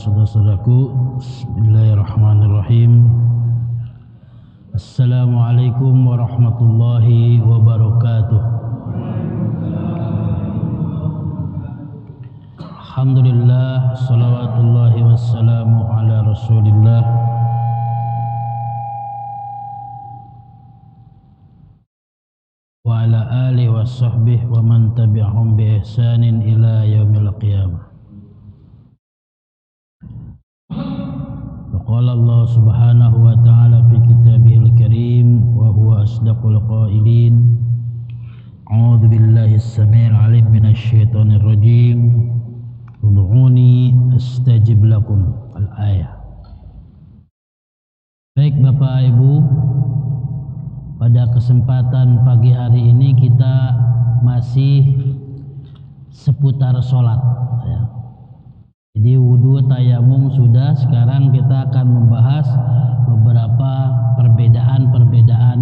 saudara-saudaraku, bismillahirrahmanirrahim. Assalamualaikum warahmatullahi wabarakatuh. Alhamdulillah, salawatullahi wassalamu ala rasulillah wa ala alihi wa sahbihi wa man tabi'ahum bi ihsanin ila yaumil qiyamah. Qala Allah subhanahu wa ta'ala fi kitabihil karim wa huwa asdaqul qailin. A'udzu billahi as-sami'il 'alim minasy syaithanir rajim. Ud'uni astajib lakum. Al-ayah. Baik Bapak Ibu, pada kesempatan pagi hari ini kita masih seputar sholat ya. Jadi wudu tayamum sudah, sekarang kita akan membahas beberapa perbedaan-perbedaan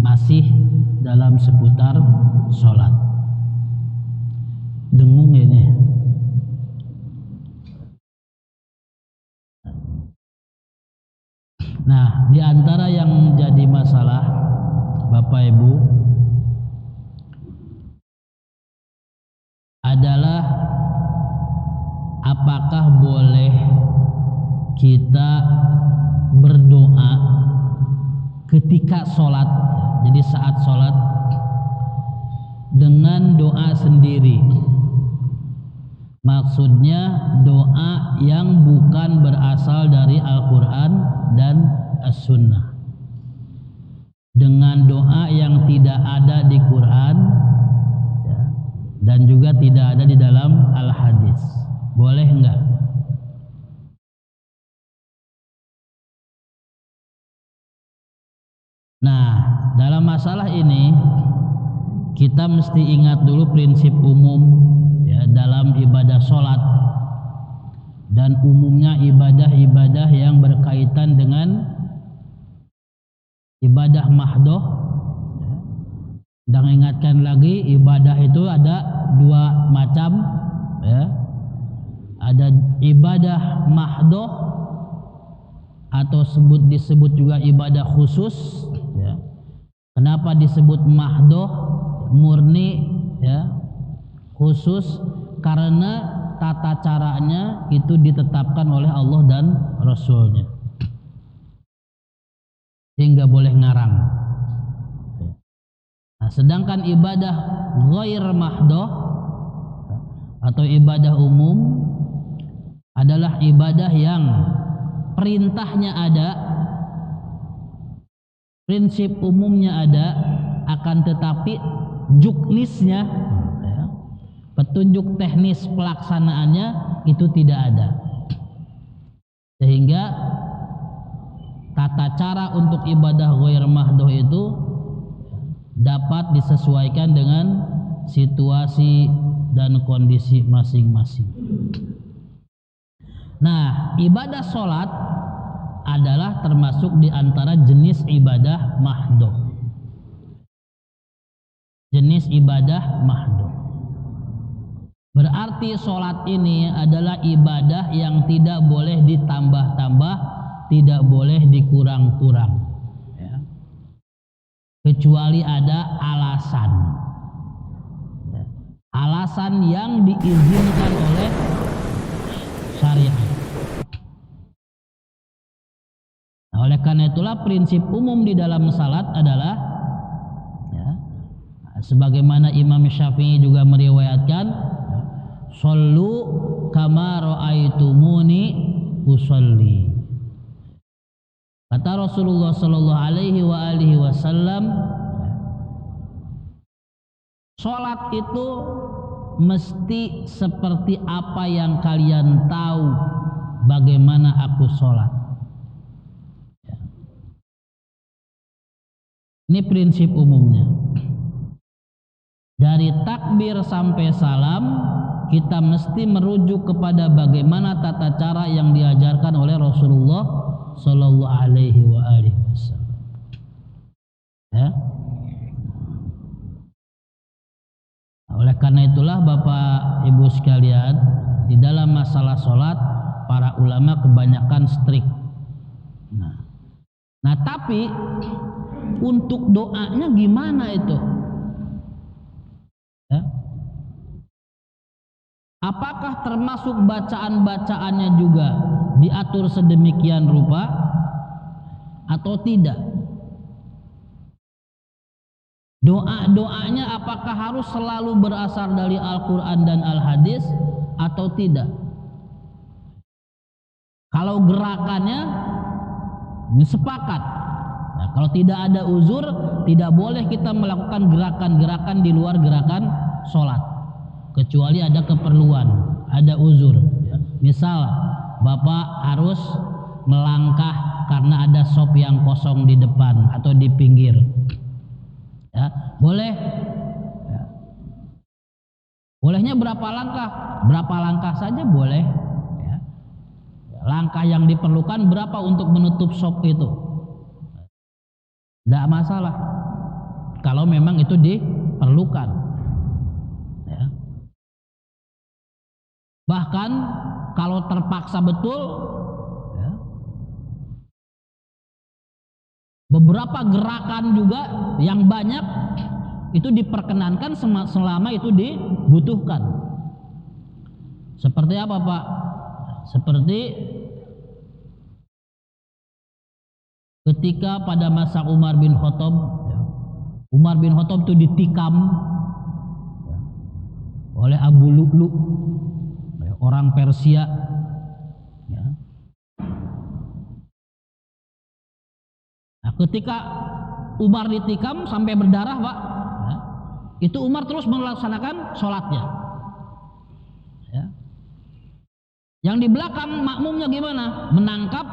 masih dalam seputar sholat. Dengung ini. Nah, di antara yang jadi masalah Bapak Ibu adalah apakah boleh kita berdoa ketika sholat, jadi saat sholat dengan doa sendiri, maksudnya doa yang bukan berasal dari Al-Quran dan As-Sunnah, dengan doa yang tidak ada di Quran ya, dan juga tidak ada di dalam Al-Hadis. Boleh enggak? Nah, dalam masalah ini kita mesti ingat dulu prinsip umum ya, dalam ibadah sholat dan umumnya ibadah-ibadah yang berkaitan dengan ibadah mahdoh. Dan ingatkan lagi, ibadah itu ada dua macam ya. Ada ibadah mahdoh atau disebut juga ibadah khusus ya. Kenapa disebut mahdoh, murni ya, khusus? Karena tata caranya itu ditetapkan oleh Allah dan Rasulnya, sehingga boleh ngarang. Nah, sedangkan ibadah ghair mahdoh atau ibadah umum adalah ibadah yang perintahnya ada, prinsip umumnya ada, akan tetapi juknisnya ya, petunjuk teknis pelaksanaannya itu tidak ada, sehingga tata cara untuk ibadah ghair mahdoh itu dapat disesuaikan dengan situasi dan kondisi masing-masing. Nah, ibadah sholat adalah termasuk di antara jenis ibadah mahdoh. Jenis ibadah mahdoh. Berarti sholat ini adalah ibadah yang tidak boleh ditambah-tambah, tidak boleh dikurang-kurang ya. Kecuali ada alasan ya. Alasan yang diizinkan oleh syariat. Nah, oleh karena itulah prinsip umum di dalam salat adalah ya, sebagaimana Imam Syafi'i juga meriwayatkan, shollu kama ra'aitumuni usolli. Kata Rasulullah sallallahu alaihi wasallam, salat itu mesti seperti apa yang kalian tahu bagaimana aku sholat. Ini prinsip umumnya. Dari takbir sampai salam kita mesti merujuk kepada bagaimana tata cara yang diajarkan oleh Rasulullah sallallahu alaihi wasallam. Ya. Oleh karena itulah Bapak Ibu sekalian, di dalam masalah sholat para ulama kebanyakan strict. Nah tapi untuk doanya gimana itu? Ya. Apakah termasuk bacaan-bacaannya juga diatur sedemikian rupa atau tidak? Doa-doanya apakah harus selalu berasal dari Al-Quran dan Al-Hadis atau tidak? Kalau gerakannya sepakat. Nah, kalau tidak ada uzur, tidak boleh kita melakukan gerakan-gerakan di luar gerakan sholat, kecuali ada keperluan, ada uzur. Misal Bapak harus melangkah karena ada sop yang kosong di depan atau di pinggir, ya, boleh. Ya. Bolehnya berapa langkah? Berapa langkah saja boleh. Ya. Langkah yang diperlukan berapa untuk menutup sop itu? Tidak masalah. Kalau memang itu diperlukan. Ya. Bahkan kalau terpaksa betul, ya, beberapa gerakan juga yang banyak itu diperkenankan selama itu dibutuhkan. Seperti apa, Pak? Seperti ketika pada masa Umar bin Khattab, Umar bin Khattab itu ditikam oleh Abu Lu'lu', orang Persia. Ya. Nah, ketika Umar ditikam sampai berdarah, Pak, ya, itu Umar terus melaksanakan sholatnya. Ya. Yang di belakang makmumnya gimana? Menangkap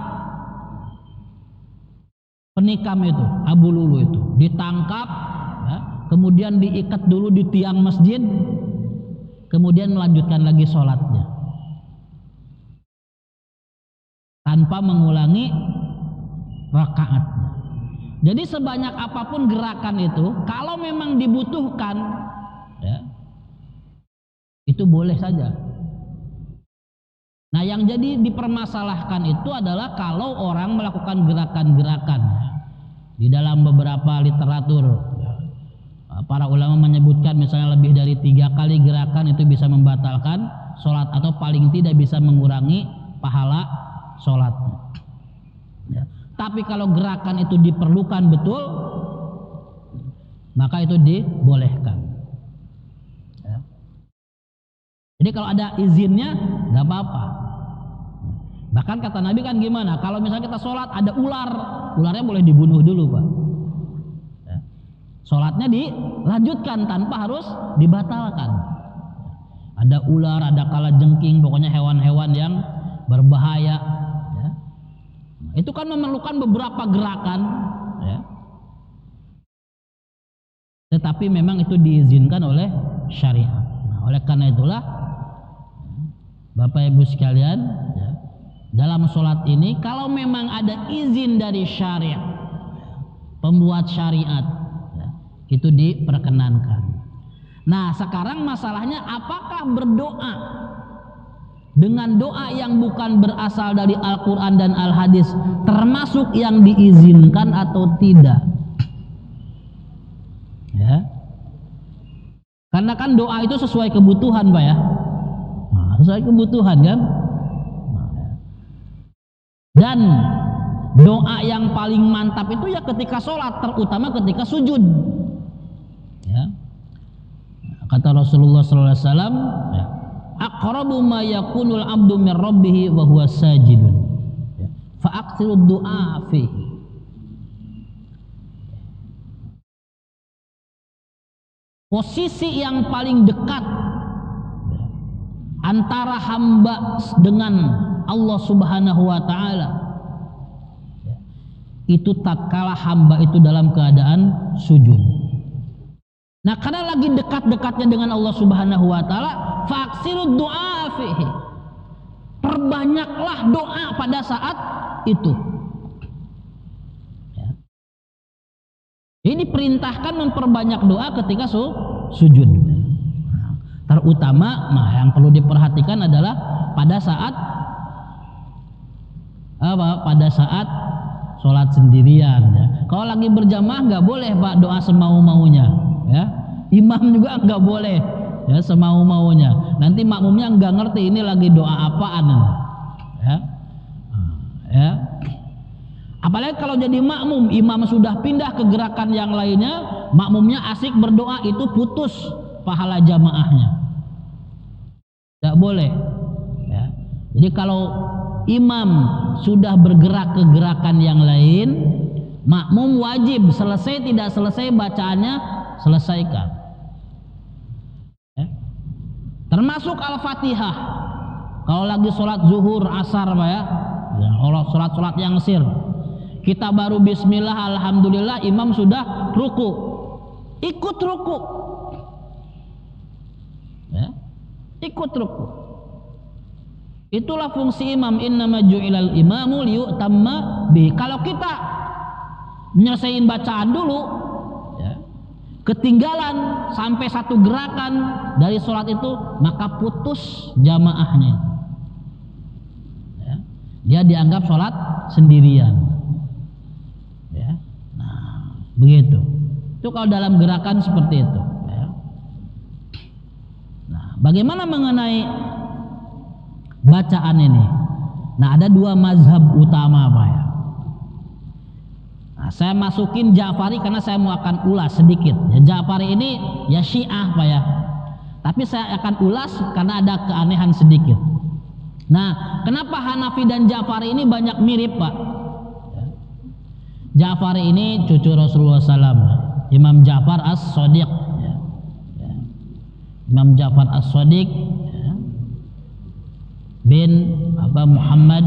penikam itu, Abu Lu'lu' itu, ditangkap, ya, kemudian diikat dulu di tiang masjid, kemudian melanjutkan lagi sholatnya tanpa mengulangi rakaatnya. Jadi sebanyak apapun gerakan itu, kalau memang dibutuhkan, ya, itu boleh saja. Nah, yang jadi dipermasalahkan itu adalah kalau orang melakukan gerakan-gerakan, ya, di dalam beberapa literatur, ya, para ulama menyebutkan misalnya lebih dari 3 kali gerakan itu bisa membatalkan sholat atau paling tidak bisa mengurangi pahala sholatnya. Ya. Tapi kalau gerakan itu diperlukan betul, maka itu dibolehkan. Ya. Jadi kalau ada izinnya nggak apa-apa. Bahkan kata Nabi kan gimana? Kalau misalnya kita sholat ada ular, ularnya boleh dibunuh dulu, Pak. Ya. Sholatnya dilanjutkan tanpa harus dibatalkan. Ada ular, ada kalajengking, pokoknya hewan-hewan yang berbahaya. Ya. Itu kan memerlukan beberapa gerakan, ya. Tetapi memang itu diizinkan oleh syariat. Nah, oleh karena itulah, Bapak Ibu sekalian, ya, dalam sholat ini kalau memang ada izin dari syariat, pembuat syariat, ya, itu diperkenankan. Nah, sekarang masalahnya apakah berdoa dengan doa yang bukan berasal dari Al-Quran dan Al-Hadis termasuk yang diizinkan atau tidak? Ya. Karena kan doa itu sesuai kebutuhan, Pak, ya. Nah, sesuai kebutuhan kan. Dan doa yang paling mantap itu ya ketika sholat, terutama ketika sujud. Ya. Kata Rasulullah SAW, ya, aqrabu ma yakunul abdu min rabbih wa huwa sajidun, ya, fa aktsiru du'a fihi. Posisi yang paling dekat, ya, antara hamba dengan Allah Subhanahu wa ta'ala, ya, itu tatkala hamba itu dalam keadaan sujud. Nah, karena lagi dekat-dekatnya dengan Allah Subhanahu wa ta'ala, faksiru du'a fihi, perbanyaklah doa pada saat itu. Ya. Ini perintahkan memperbanyak doa ketika sujud. Terutama, nah, yang perlu diperhatikan adalah pada saat pada saat sholat sendirian ya. Kalau lagi berjamaah nggak boleh Pak doa semau-maunya ya. Imam juga nggak boleh ya semau-maunya. Nanti makmumnya nggak ngerti ini lagi doa apaan ya. Ya. Apalagi kalau jadi makmum, imam sudah pindah ke gerakan yang lainnya, makmumnya asik berdoa, itu putus pahala jamaahnya. Tidak boleh ya. Jadi kalau imam sudah bergerak ke gerakan yang lain, makmum wajib selesai tidak selesai bacaannya selesaikan ya. Termasuk Al-Fatihah kalau lagi sholat zuhur asar Pak ya, sholat yang sir, kita baru bismillah alhamdulillah, imam sudah ruku, ikut ruku ya. Ikut ruku. Itulah fungsi imam. Innama ju'ilal imamu liyu'tamma bih. Kalau kita menyelesaikan bacaan dulu ya, ketinggalan sampai satu gerakan dari sholat itu, maka putus jamaahnya ya. Dia dianggap sholat sendirian ya. Nah begitu. Itu kalau dalam gerakan seperti itu. Bagaimana mengenai bacaan ini? Nah, ada dua mazhab utama Pak ya. Nah, saya masukin Ja'fari karena saya mau akan ulas sedikit. Ya, Ja'fari ini ya Syiah Pak ya. Tapi saya akan ulas karena ada keanehan sedikit. Nah, kenapa Hanafi dan Ja'fari ini banyak mirip Pak? Ja'fari ini cucu Rasulullah SAW, Imam Ja'far As-Shadiq. Imam Ja'far As-Shadiq ya, bin Muhammad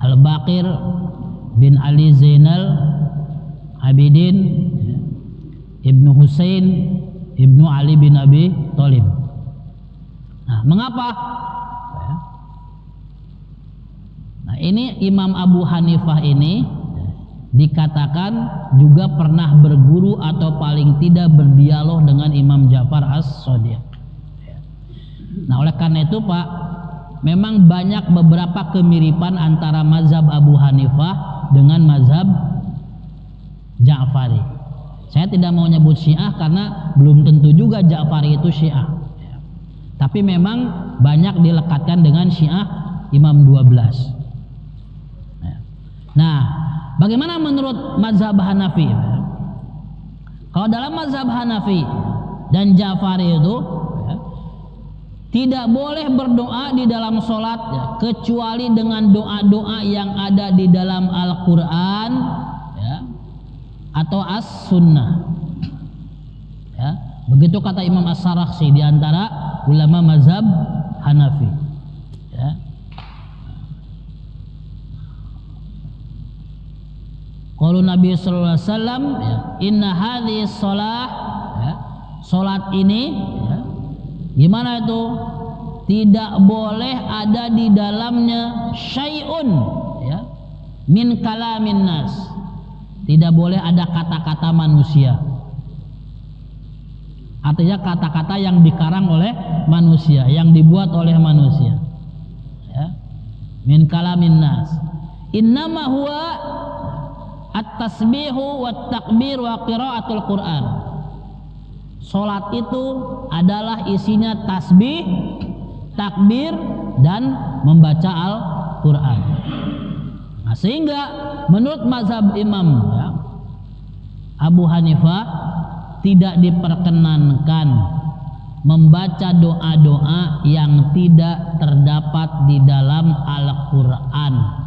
Al-Baqir bin Ali Zainal Abidin ya, Ibnu Husain Ibnu Ali bin Abi Thalib. Nah, mengapa? Ya. Nah, ini Imam Abu Hanifah ini dikatakan juga pernah berguru atau paling tidak berdialog dengan Imam Ja'far As-Shadiq. Nah, oleh karena itu Pak, memang banyak beberapa kemiripan antara mazhab Abu Hanifah dengan mazhab Ja'fari. Saya tidak mau nyebut Syiah karena belum tentu juga Ja'fari itu Syiah. Tapi memang banyak dilekatkan dengan Syiah Imam 12. Nah, bagaimana menurut mazhab Hanafi? Kalau dalam mazhab Hanafi dan Ja'fari itu ya, tidak boleh berdoa di dalam sholat ya, kecuali dengan doa-doa yang ada di dalam Al-Quran ya, atau As-Sunnah ya. Begitu kata Imam As-Sarakhsi di antara ulama mazhab Hanafi ya. Kalau Nabi sallallahu alaihi wasallam ya, inna hadhihi shalah ya, salat ini ya, gimana itu? Tidak boleh ada di dalamnya syai'un ya, min kalamin nas. Tidak boleh ada kata-kata manusia. Artinya kata-kata yang dikarang oleh manusia, yang dibuat oleh manusia ya. Min kalamin nas. Innama huwa at-tasbihu wa takbir wa qiraatul Quran. Salat itu adalah isinya tasbih, takbir dan membaca Al-Quran. Nah, sehingga menurut mazhab Imam ya, Abu Hanifah tidak diperkenankan membaca doa-doa yang tidak terdapat di dalam Al-Quran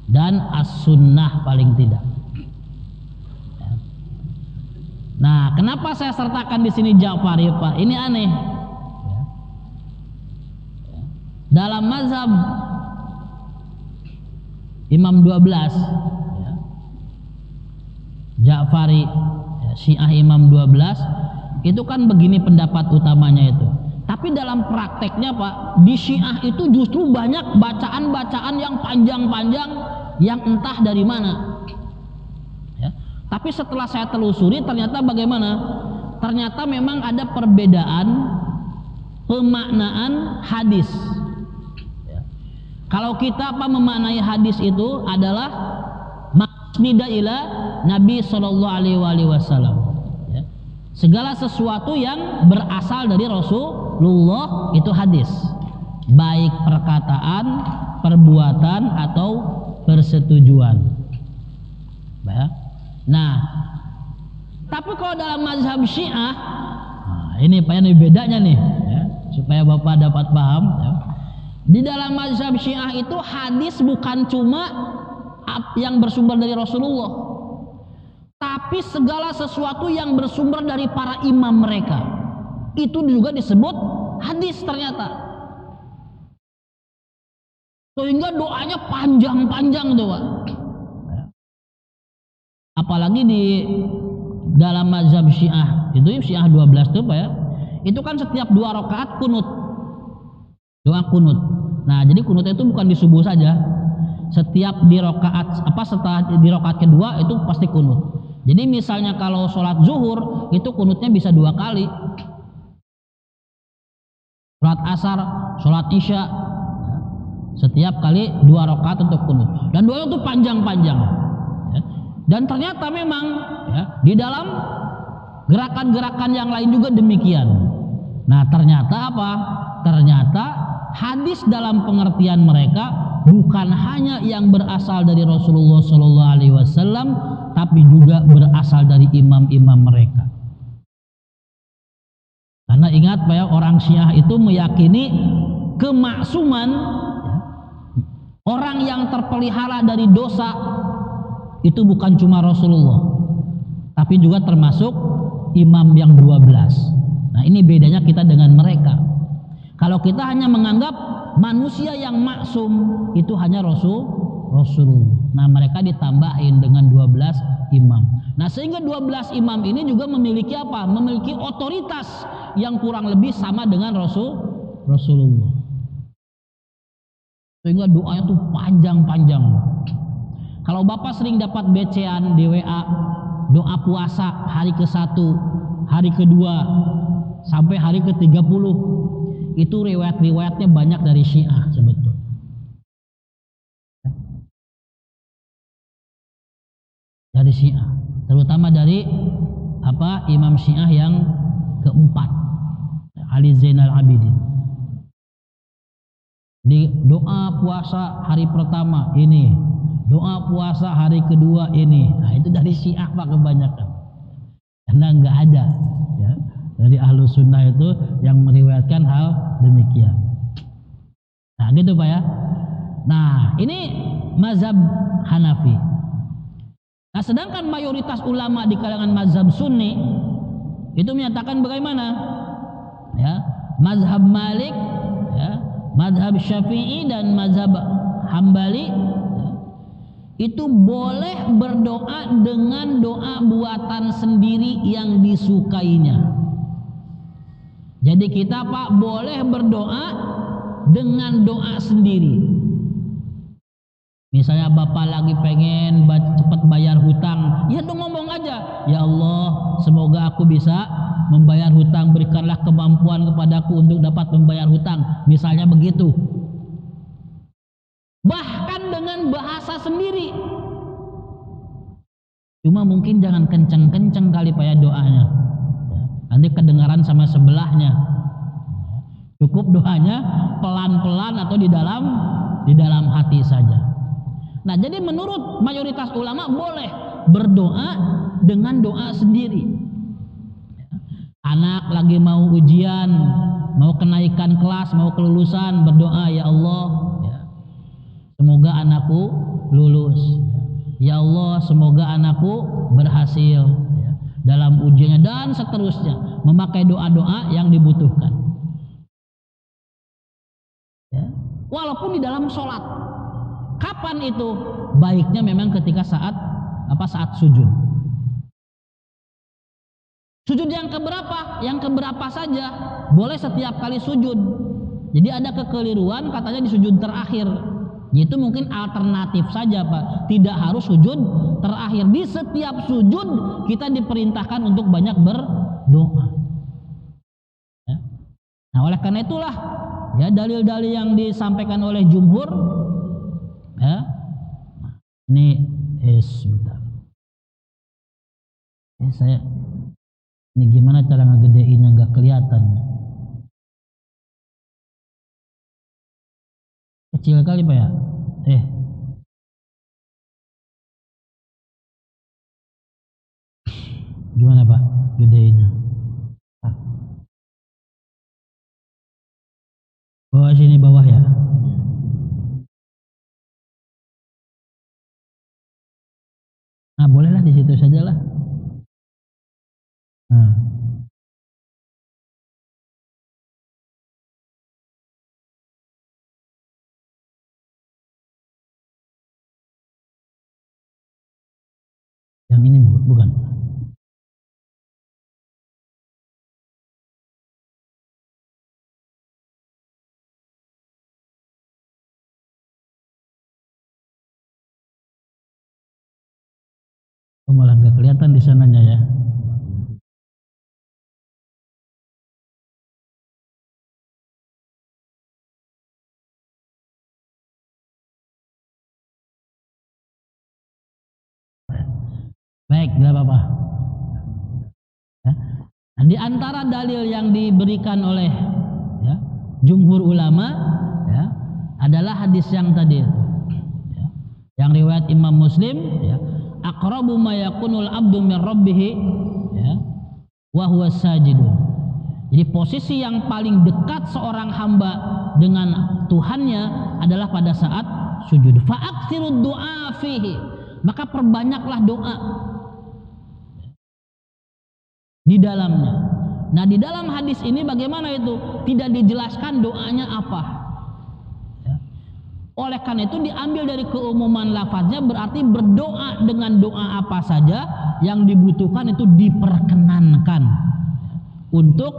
dan As-Sunnah paling tidak. Nah, kenapa saya sertakan di sini Ja'fari Pak? Ini aneh. Dalam mazhab Imam 12 ya, Ja'fari ya, Syiah Imam 12 itu kan begini pendapat utamanya itu. Tapi dalam prakteknya Pak, di Syiah itu justru banyak bacaan-bacaan yang panjang-panjang yang entah dari mana ya. Tapi setelah saya telusuri ternyata bagaimana? Ternyata memang ada perbedaan pemaknaan hadis ya. Kalau kita memaknai hadis itu adalah masnida ila Nabi sallallahu alaihi wasallam. Ya. Segala sesuatu yang berasal dari Rasulullah itu hadis. Baik perkataan, perbuatan atau persetujuan. Ya. Nah, tapi kalau dalam mazhab Syiah, ini bedanya nih, ya, supaya Bapak dapat paham. Ya. Di dalam mazhab Syiah itu hadis bukan cuma yang bersumber dari Rasulullah, tapi segala sesuatu yang bersumber dari para imam mereka itu juga disebut hadis ternyata. Sehingga doanya panjang-panjang tuh Pak. Apalagi di dalam mazhab Syiah itu Syiah 12 tuh Pak ya, itu kan setiap 2 rakaat kunut, doa kunut. Nah jadi kunutnya itu bukan di subuh saja, setiap di rakaat setelah di rakaat kedua itu pasti kunut. Jadi misalnya kalau sholat zuhur itu kunutnya bisa 2 kali, sholat asar, sholat isya, setiap kali 2 rakaat untuk kunut, dan doanya itu panjang-panjang. Ya. Dan ternyata memang ya, di dalam gerakan-gerakan yang lain juga demikian. Nah ternyata apa? Ternyata hadis dalam pengertian mereka bukan hanya yang berasal dari Rasulullah SAW, tapi juga berasal dari imam-imam mereka. Karena ingat Pak ya, orang Syiah itu meyakini kemaksuman, ya, orang yang terpelihara dari dosa itu bukan cuma Rasulullah, tapi juga termasuk imam yang 12. Nah ini bedanya kita dengan mereka. Kalau kita hanya menganggap manusia yang maksum itu hanya Rasulullah. Nah mereka ditambahin dengan 12 imam. Nah sehingga 12 imam ini juga memiliki apa? Memiliki otoritas yang kurang lebih sama dengan Rasulullah. Sehingga doanya tuh panjang-panjang. Kalau Bapak sering dapat becean di WA, doa puasa hari ke-1, hari ke-2, sampai hari ke-30, itu riwayat-riwayatnya banyak dari Syiah sebetulnya. Dari Syiah, terutama dari Imam Syiah yang keempat, Ali Zainal Abidin. Di doa puasa hari pertama ini, doa puasa hari kedua ini, nah itu dari Syiah Pak kebanyakan, karena nggak ada ya dari Ahlus Sunnah itu yang meriwayatkan hal demikian. Nah gitu Pak ya. Nah ini mazhab Hanafi. Nah sedangkan mayoritas ulama di kalangan mazhab Sunni itu menyatakan bagaimana? Ya, mazhab Malik, ya, mazhab Syafi'i dan mazhab Hambali, ya, itu boleh berdoa dengan doa buatan sendiri yang disukainya. Jadi kita Pak boleh berdoa dengan doa sendiri. Misalnya Bapak lagi pengen cepat bayar hutang, ya dong ngomong aja, ya Allah semoga aku bisa membayar hutang, berikanlah kemampuan kepadaku untuk dapat membayar hutang, misalnya begitu. Bahkan dengan bahasa sendiri. Cuma mungkin jangan kenceng-kenceng kali Pak ya doanya, nanti kedengaran sama sebelahnya. Cukup doanya pelan-pelan atau di dalam hati saja. Nah jadi menurut mayoritas ulama boleh berdoa dengan doa sendiri. Anak lagi mau ujian, mau kenaikan kelas, mau kelulusan, berdoa, ya Allah, ya, semoga anakku lulus. Ya Allah semoga anakku berhasil ya, dalam ujiannya, dan seterusnya, memakai doa-doa yang dibutuhkan ya. Walaupun di dalam sholat. Kapan itu? Baiknya memang ketika saat sujud. Sujud yang keberapa? Yang keberapa saja. Boleh setiap kali sujud. Jadi ada kekeliruan katanya di sujud terakhir. Itu mungkin alternatif saja Pak. Tidak harus sujud terakhir. Di setiap sujud kita diperintahkan untuk banyak berdoa. Ya. Nah oleh karena itulah ya dalil-dalil yang disampaikan oleh jumhur, ya. Ini sebentar. Saya ini gimana cara ngegedeinnya nggak kelihatan. Kecil kali Pak ya? Gimana Pak gedeinnya? Bawah sini bawah ya? Nah bolehlah di situ sajalah. Nah. Yang ini bukan? Oh, malah nggak kelihatan di sananya ya? Baik, nggak apa-apa. Ya. Nah, di antara dalil yang diberikan oleh ya, jumhur ulama ya, adalah hadis yang tadi, ya, yang riwayat Imam Muslim, ya, aqrabu ma yakunul abdu min rabbih, ya, wa huwa sajidun. Jadi posisi yang paling dekat seorang hamba dengan Tuhannya adalah pada saat sujud. Fa'aktsirud du'a fihi, maka perbanyaklah doa di dalamnya. Nah, di dalam hadis ini bagaimana itu? Tidak dijelaskan doanya apa. Ya. Oleh karena itu diambil dari keumuman lafaznya, berarti berdoa dengan doa apa saja yang dibutuhkan itu diperkenankan untuk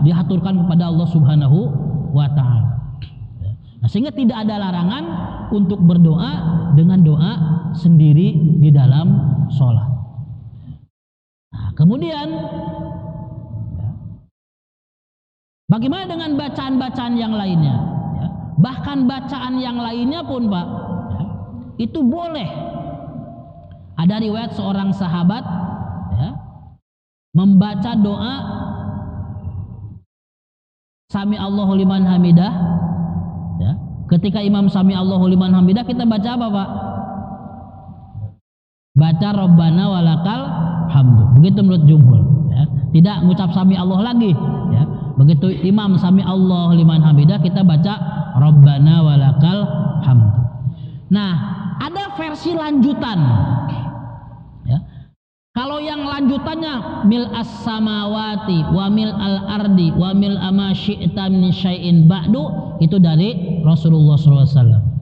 dihaturkan kepada Allah Subhanahu wa taala. Nah, sehingga tidak ada larangan untuk berdoa dengan doa sendiri di dalam sholat. Nah, kemudian bagaimana dengan bacaan-bacaan yang lainnya? Ya, bahkan bacaan yang lainnya pun Pak, ya, itu boleh. Ada riwayat seorang sahabat ya, membaca doa Sami Allahu liman hamidah. Ya, ketika Imam Sami Allahu liman hamidah, kita baca apa Pak? Baca Rabbana walakal hamdu. Begitu menurut jumhur. Ya. Tidak mengucap Sami Allah lagi. Ya. Begitu Imam Sami Allahu liman hamidah, kita baca Rabbana walakal hamdu. Nah, ada versi lanjutan. Ya. Kalau yang lanjutannya mil as-samawati wa mil al-ardi wa mil ama syi'ta min syai'in ba'du, itu dari Rasulullah SAW.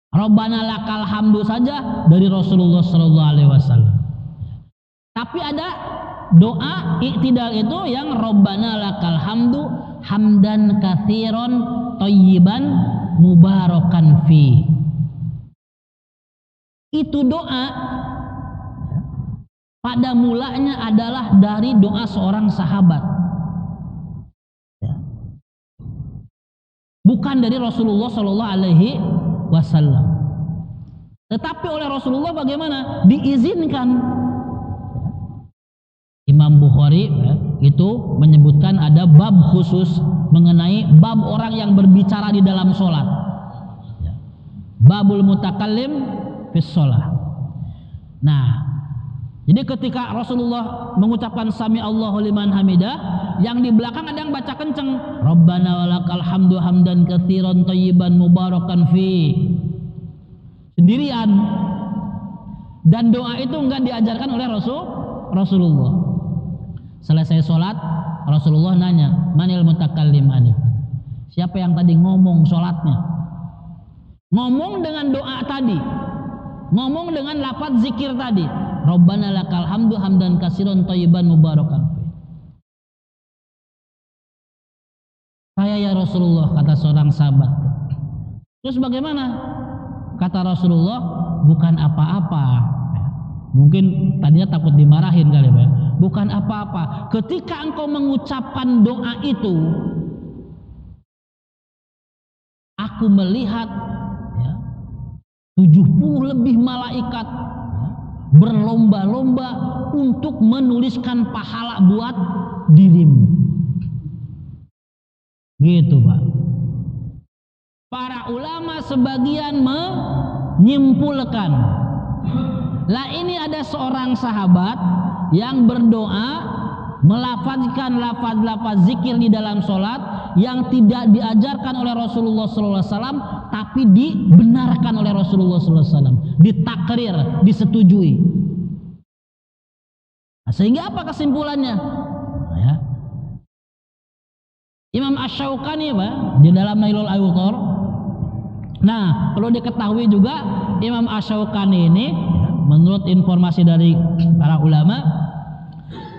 Rabbana lakal hamdu saja dari Rasulullah SAW. Tapi ada doa i'tidal itu yang Rabbana lakal hamdu hamdan katsiran thayyiban mubarakan fi. Itu doa pada mulanya adalah dari doa seorang sahabat, bukan dari Rasulullah Shallallahu Alaihi Wasallam. Tetapi oleh Rasulullah bagaimana? Diizinkan. Imam Bukhari itu menyebutkan ada bab khusus mengenai bab orang yang berbicara di dalam sholat. Babul mutakallim fis sholat. Nah, jadi ketika Rasulullah mengucapkan Sami Allahu liman hamidah, yang di belakang ada yang baca kenceng, Rabbana walakal hamdu hamdan katsiran thayyiban mubarakan fi, sendirian. Dan doa itu enggak diajarkan oleh Rasulullah. Selesai sholat, Rasulullah nanya, manil mutakallim anif, siapa yang tadi ngomong sholatnya? Ngomong dengan doa tadi, ngomong dengan lafaz zikir tadi, Rabbana lakal hamdu hamdan katsiran thayyiban mubarakan fi. Saya ya Rasulullah, kata seorang sahabat. Terus bagaimana? Kata Rasulullah, bukan apa-apa. Mungkin tadinya takut dimarahin kali ya. bukan apa-apa. Ketika engkau mengucapkan doa itu, aku melihat ya, 70 lebih malaikat ya, berlomba-lomba untuk menuliskan pahala buat dirimu. Gitu Pak. Para ulama sebagian menyimpulkan, lah ini ada seorang sahabat yang berdoa melafazkan lafaz-lafaz zikir di dalam sholat yang tidak diajarkan oleh Rasulullah SAW, tapi dibenarkan oleh Rasulullah SAW, ditakrir, disetujui. Nah, sehingga apa kesimpulannya? Ya. Imam Asy-Syaukani Pak, di dalam Nailul Awtar. Nah, perlu diketahui juga Imam Asy-Syaukani ini menurut informasi dari para ulama,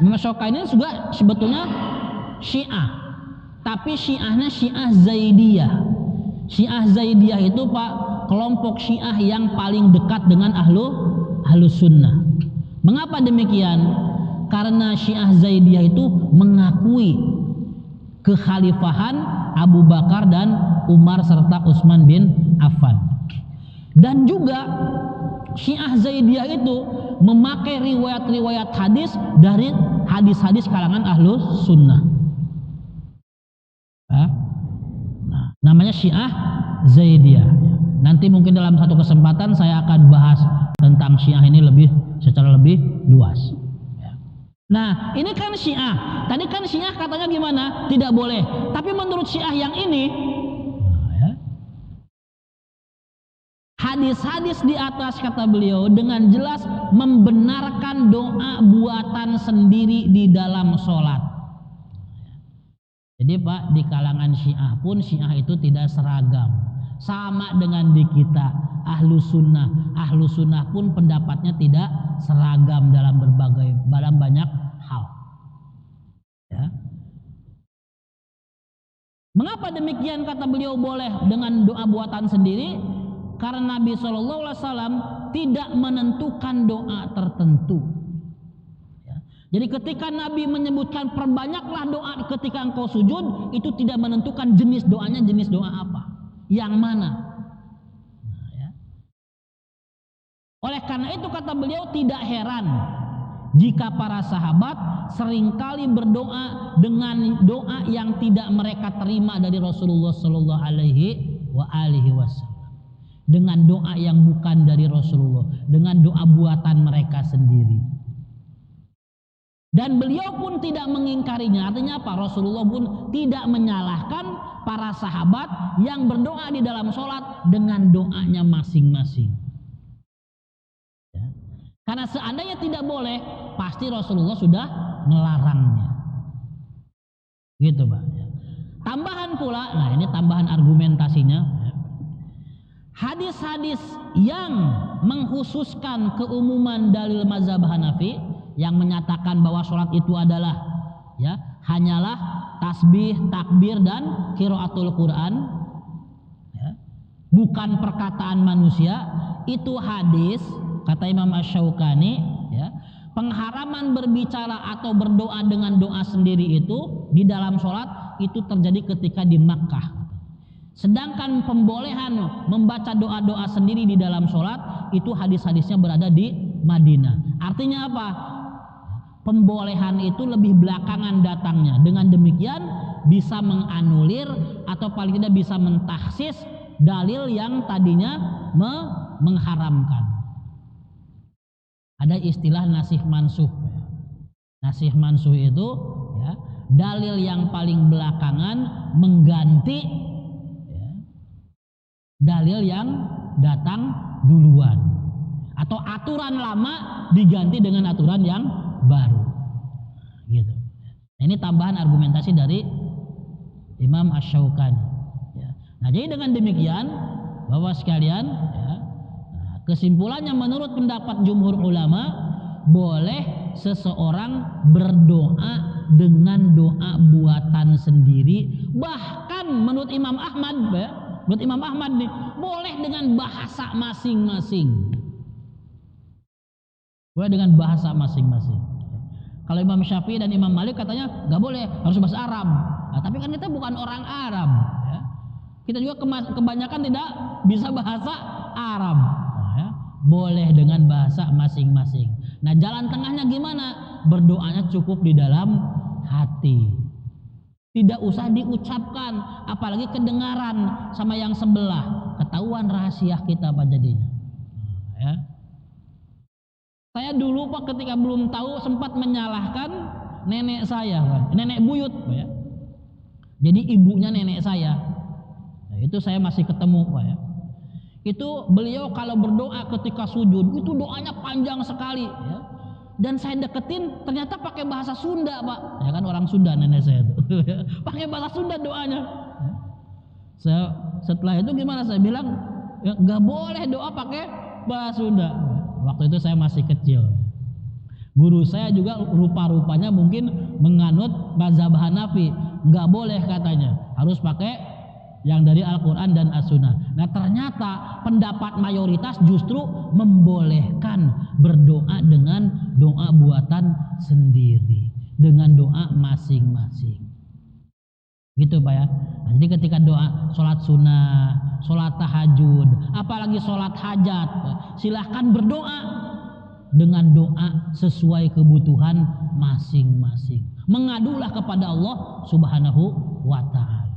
Imam Asy-Syaukani ini juga sebetulnya Syiah, tapi Syiahnya Syiah Zaidiyah. Syiah Zaidiyah itu Pak, kelompok Syiah yang paling dekat dengan Ahlus Sunnah. Mengapa demikian? Karena Syiah Zaidiyah itu mengakui kekhalifahan Abu Bakar dan Umar serta Utsman bin Affan. Dan juga Syiah Zaidiyah itu memakai riwayat-riwayat hadis dari hadis-hadis kalangan Ahlus Sunnah. Nah, namanya Syiah Zaidiyah. Nanti mungkin dalam satu kesempatan saya akan bahas tentang Syiah ini secara lebih luas. Nah, ini kan Syiah. Tadi kan Syiah katanya gimana? Tidak boleh. Tapi menurut Syiah yang ini, hadis-hadis di atas kata beliau dengan jelas membenarkan doa buatan sendiri di dalam sholat. Jadi Pak, di kalangan Syiah pun Syiah itu tidak seragam. Sama dengan di kita Ahlus Sunnah. Ahlus Sunnah pun pendapatnya tidak seragam dalam banyak hal. Ya. Mengapa demikian kata beliau boleh dengan doa buatan sendiri? Karena Nabi SAW tidak menentukan doa tertentu. Ya. Jadi ketika Nabi menyebutkan perbanyaklah doa ketika engkau sujud, itu tidak menentukan jenis doanya, jenis doa apa, yang mana. Nah, ya. Oleh karena itu kata beliau tidak heran jika para sahabat seringkali berdoa dengan doa yang tidak mereka terima dari Rasulullah Sallallahu Alaihi Wasallam, dengan doa yang bukan dari Rasulullah, dengan doa buatan mereka sendiri. Dan beliau pun tidak mengingkarinya. Artinya apa? Rasulullah pun tidak menyalahkan para sahabat yang berdoa di dalam sholat dengan doanya masing-masing. Ya. Karena seandainya tidak boleh, pasti Rasulullah sudah melarangnya. Gitu Pak. Tambahan pula, nah ini tambahan argumentasinya. Hadis-hadis yang mengkhususkan keumuman dalil mazhab Hanafi yang menyatakan bahwa sholat itu adalah ya hanyalah tasbih, takbir dan qiraatul Quran, ya, bukan perkataan manusia, itu hadis kata Imam Asy-Syaukani, ya, pengharaman berbicara atau berdoa dengan doa sendiri itu di dalam sholat itu terjadi ketika di Makkah. Sedangkan pembolehan membaca doa-doa sendiri di dalam sholat itu hadis-hadisnya berada di Madinah. Artinya apa? Pembolehan itu lebih belakangan datangnya. Dengan demikian bisa menganulir atau paling tidak bisa mentahsis dalil yang tadinya mengharamkan. Ada istilah nasih mansuh. Nasih mansuh itu ya, dalil yang paling belakangan mengganti ya, dalil yang datang duluan, atau aturan lama diganti dengan aturan yang baru, gitu. Nah, ini tambahan argumentasi dari Imam Asy-Syaukani. Ya. Nah, jadi dengan demikian, Bapak sekalian, ya, kesimpulannya menurut pendapat jumhur ulama, boleh seseorang berdoa dengan doa buatan sendiri. Bahkan menurut Imam Ahmad, ya, menurut Imam Ahmad nih, boleh dengan bahasa masing-masing. Boleh dengan bahasa masing-masing. Kalau Imam Syafi'i dan Imam Malik katanya nggak boleh, harus bahasa Arab. Nah, tapi kan kita bukan orang Arab, ya. Kita juga kebanyakan tidak bisa bahasa Arab. Nah, ya. Boleh dengan bahasa masing-masing. Nah, jalan tengahnya gimana? Berdoanya cukup di dalam hati. Tidak usah diucapkan, apalagi kedengaran sama yang sebelah. Ketahuan rahasia kita apa jadinya. Nah, ya. Saya dulu Pak ketika belum tahu sempat menyalahkan nenek saya, Pak. Nenek buyut, Pak, ya. Jadi ibunya nenek saya. Nah, itu saya masih ketemu, Pak, ya. Itu beliau kalau berdoa ketika sujud itu doanya panjang sekali, ya. Dan saya deketin ternyata pakai bahasa Sunda, Pak. Ya kan orang Sunda nenek saya itu. Pakai bahasa Sunda doanya. Setelah itu gimana? Saya bilang ya, nggak boleh doa pakai bahasa Sunda. Waktu itu saya masih kecil. Guru saya juga rupa-rupanya mungkin menganut mazhab Hanafi, nggak boleh katanya, harus pakai yang dari Al-Quran dan As-Sunnah. Nah ternyata pendapat mayoritas justru membolehkan berdoa dengan doa buatan sendiri, dengan doa masing-masing. Gitu Pak, ya. Nah, jadi ketika doa sholat sunnah, sholat tahajud, apalagi sholat hajat, silahkan berdoa dengan doa sesuai kebutuhan masing-masing. Mengadulah kepada Allah Subhanahu wa Ta'ala.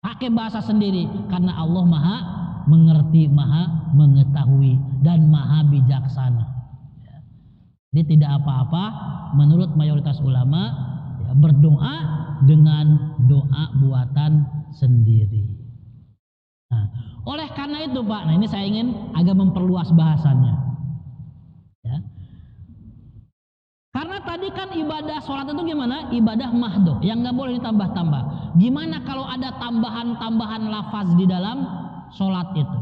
Pakai bahasa sendiri karena Allah Maha mengerti, Maha mengetahui dan Maha bijaksana. Jadi tidak apa-apa menurut mayoritas ulama, ya, berdoa dengan doa buatan sendiri. Nah, oleh karena itu Pak, nah ini saya ingin agak memperluas bahasannya. Ya. Karena tadi kan ibadah sholat itu gimana? Ibadah mahdoh yang nggak boleh ditambah-tambah. Gimana kalau ada tambahan-tambahan lafaz di dalam sholat itu?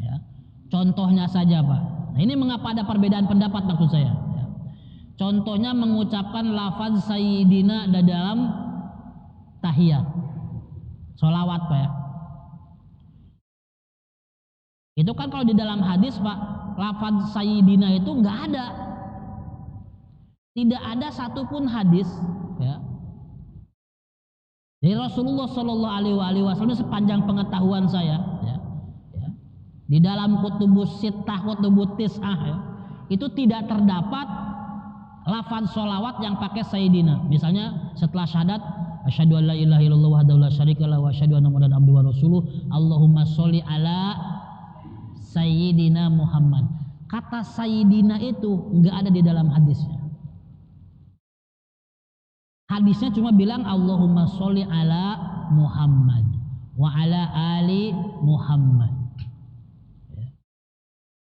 Ya. Contohnya saja Pak. Nah, ini mengapa ada perbedaan pendapat maksud saya? Ya. Contohnya mengucapkan lafaz sayyidina di dalam tahiyat, sholawat Pak, ya. Itu kan kalau di dalam hadis Pak, lafaz sayyidina itu nggak ada. Tidak ada satupun hadis, ya, dari Rasulullah Shallallahu Alaihi Wasallam sepanjang pengetahuan saya, ya, di dalam kutubus sittah, kutubus tis'ah, ya, itu tidak terdapat lafaz sholawat yang pakai sayyidina. Misalnya setelah syahadat, asyhadu an la ilaha illallah wahdahu la syarikalah wa asyhadu anna muhammadan abduhu wa rasuluh, Allahumma sholli ala sayyidina Muhammad. Kata sayyidina itu enggak ada di dalam hadisnya. Hadisnya cuma bilang Allahumma sholli ala Muhammad wa ala ali Muhammad.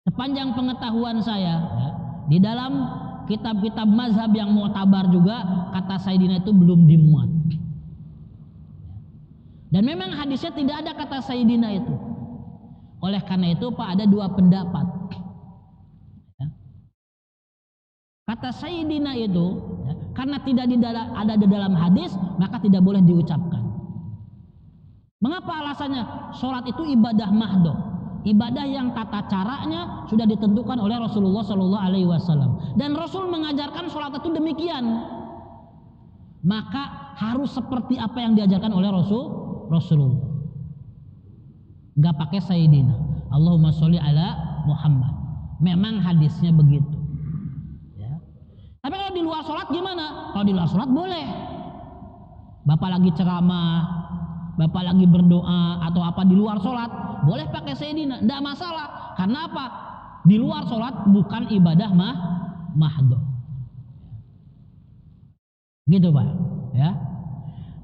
Sepanjang pengetahuan saya, ya, di dalam kitab-kitab mazhab yang mu'tabar juga kata sayyidina itu belum dimuat. Dan memang hadisnya tidak ada kata sayyidina itu. Oleh karena itu Pak, ada dua pendapat. Kata sayyidina itu, ya, karena tidak ada di dalam hadis, maka tidak boleh diucapkan. Mengapa alasannya? Sholat itu ibadah mahdoh, ibadah yang tata caranya sudah ditentukan oleh Rasulullah Shallallahu Alaihi Wasallam, dan Rasul mengajarkan sholat itu demikian. Maka harus seperti apa yang diajarkan oleh Rasulullah. Gak pakai sayyidina, Allahumma sholli ala Muhammad. Memang hadisnya begitu. Tapi kalau di luar sholat gimana? Kalau di luar sholat boleh. Bapak lagi ceramah, Bapak lagi berdoa atau apa di luar sholat, boleh pakai sayyidina, tidak masalah. Karena apa? Di luar sholat bukan ibadah mahdoh. Gitu Pak, ya.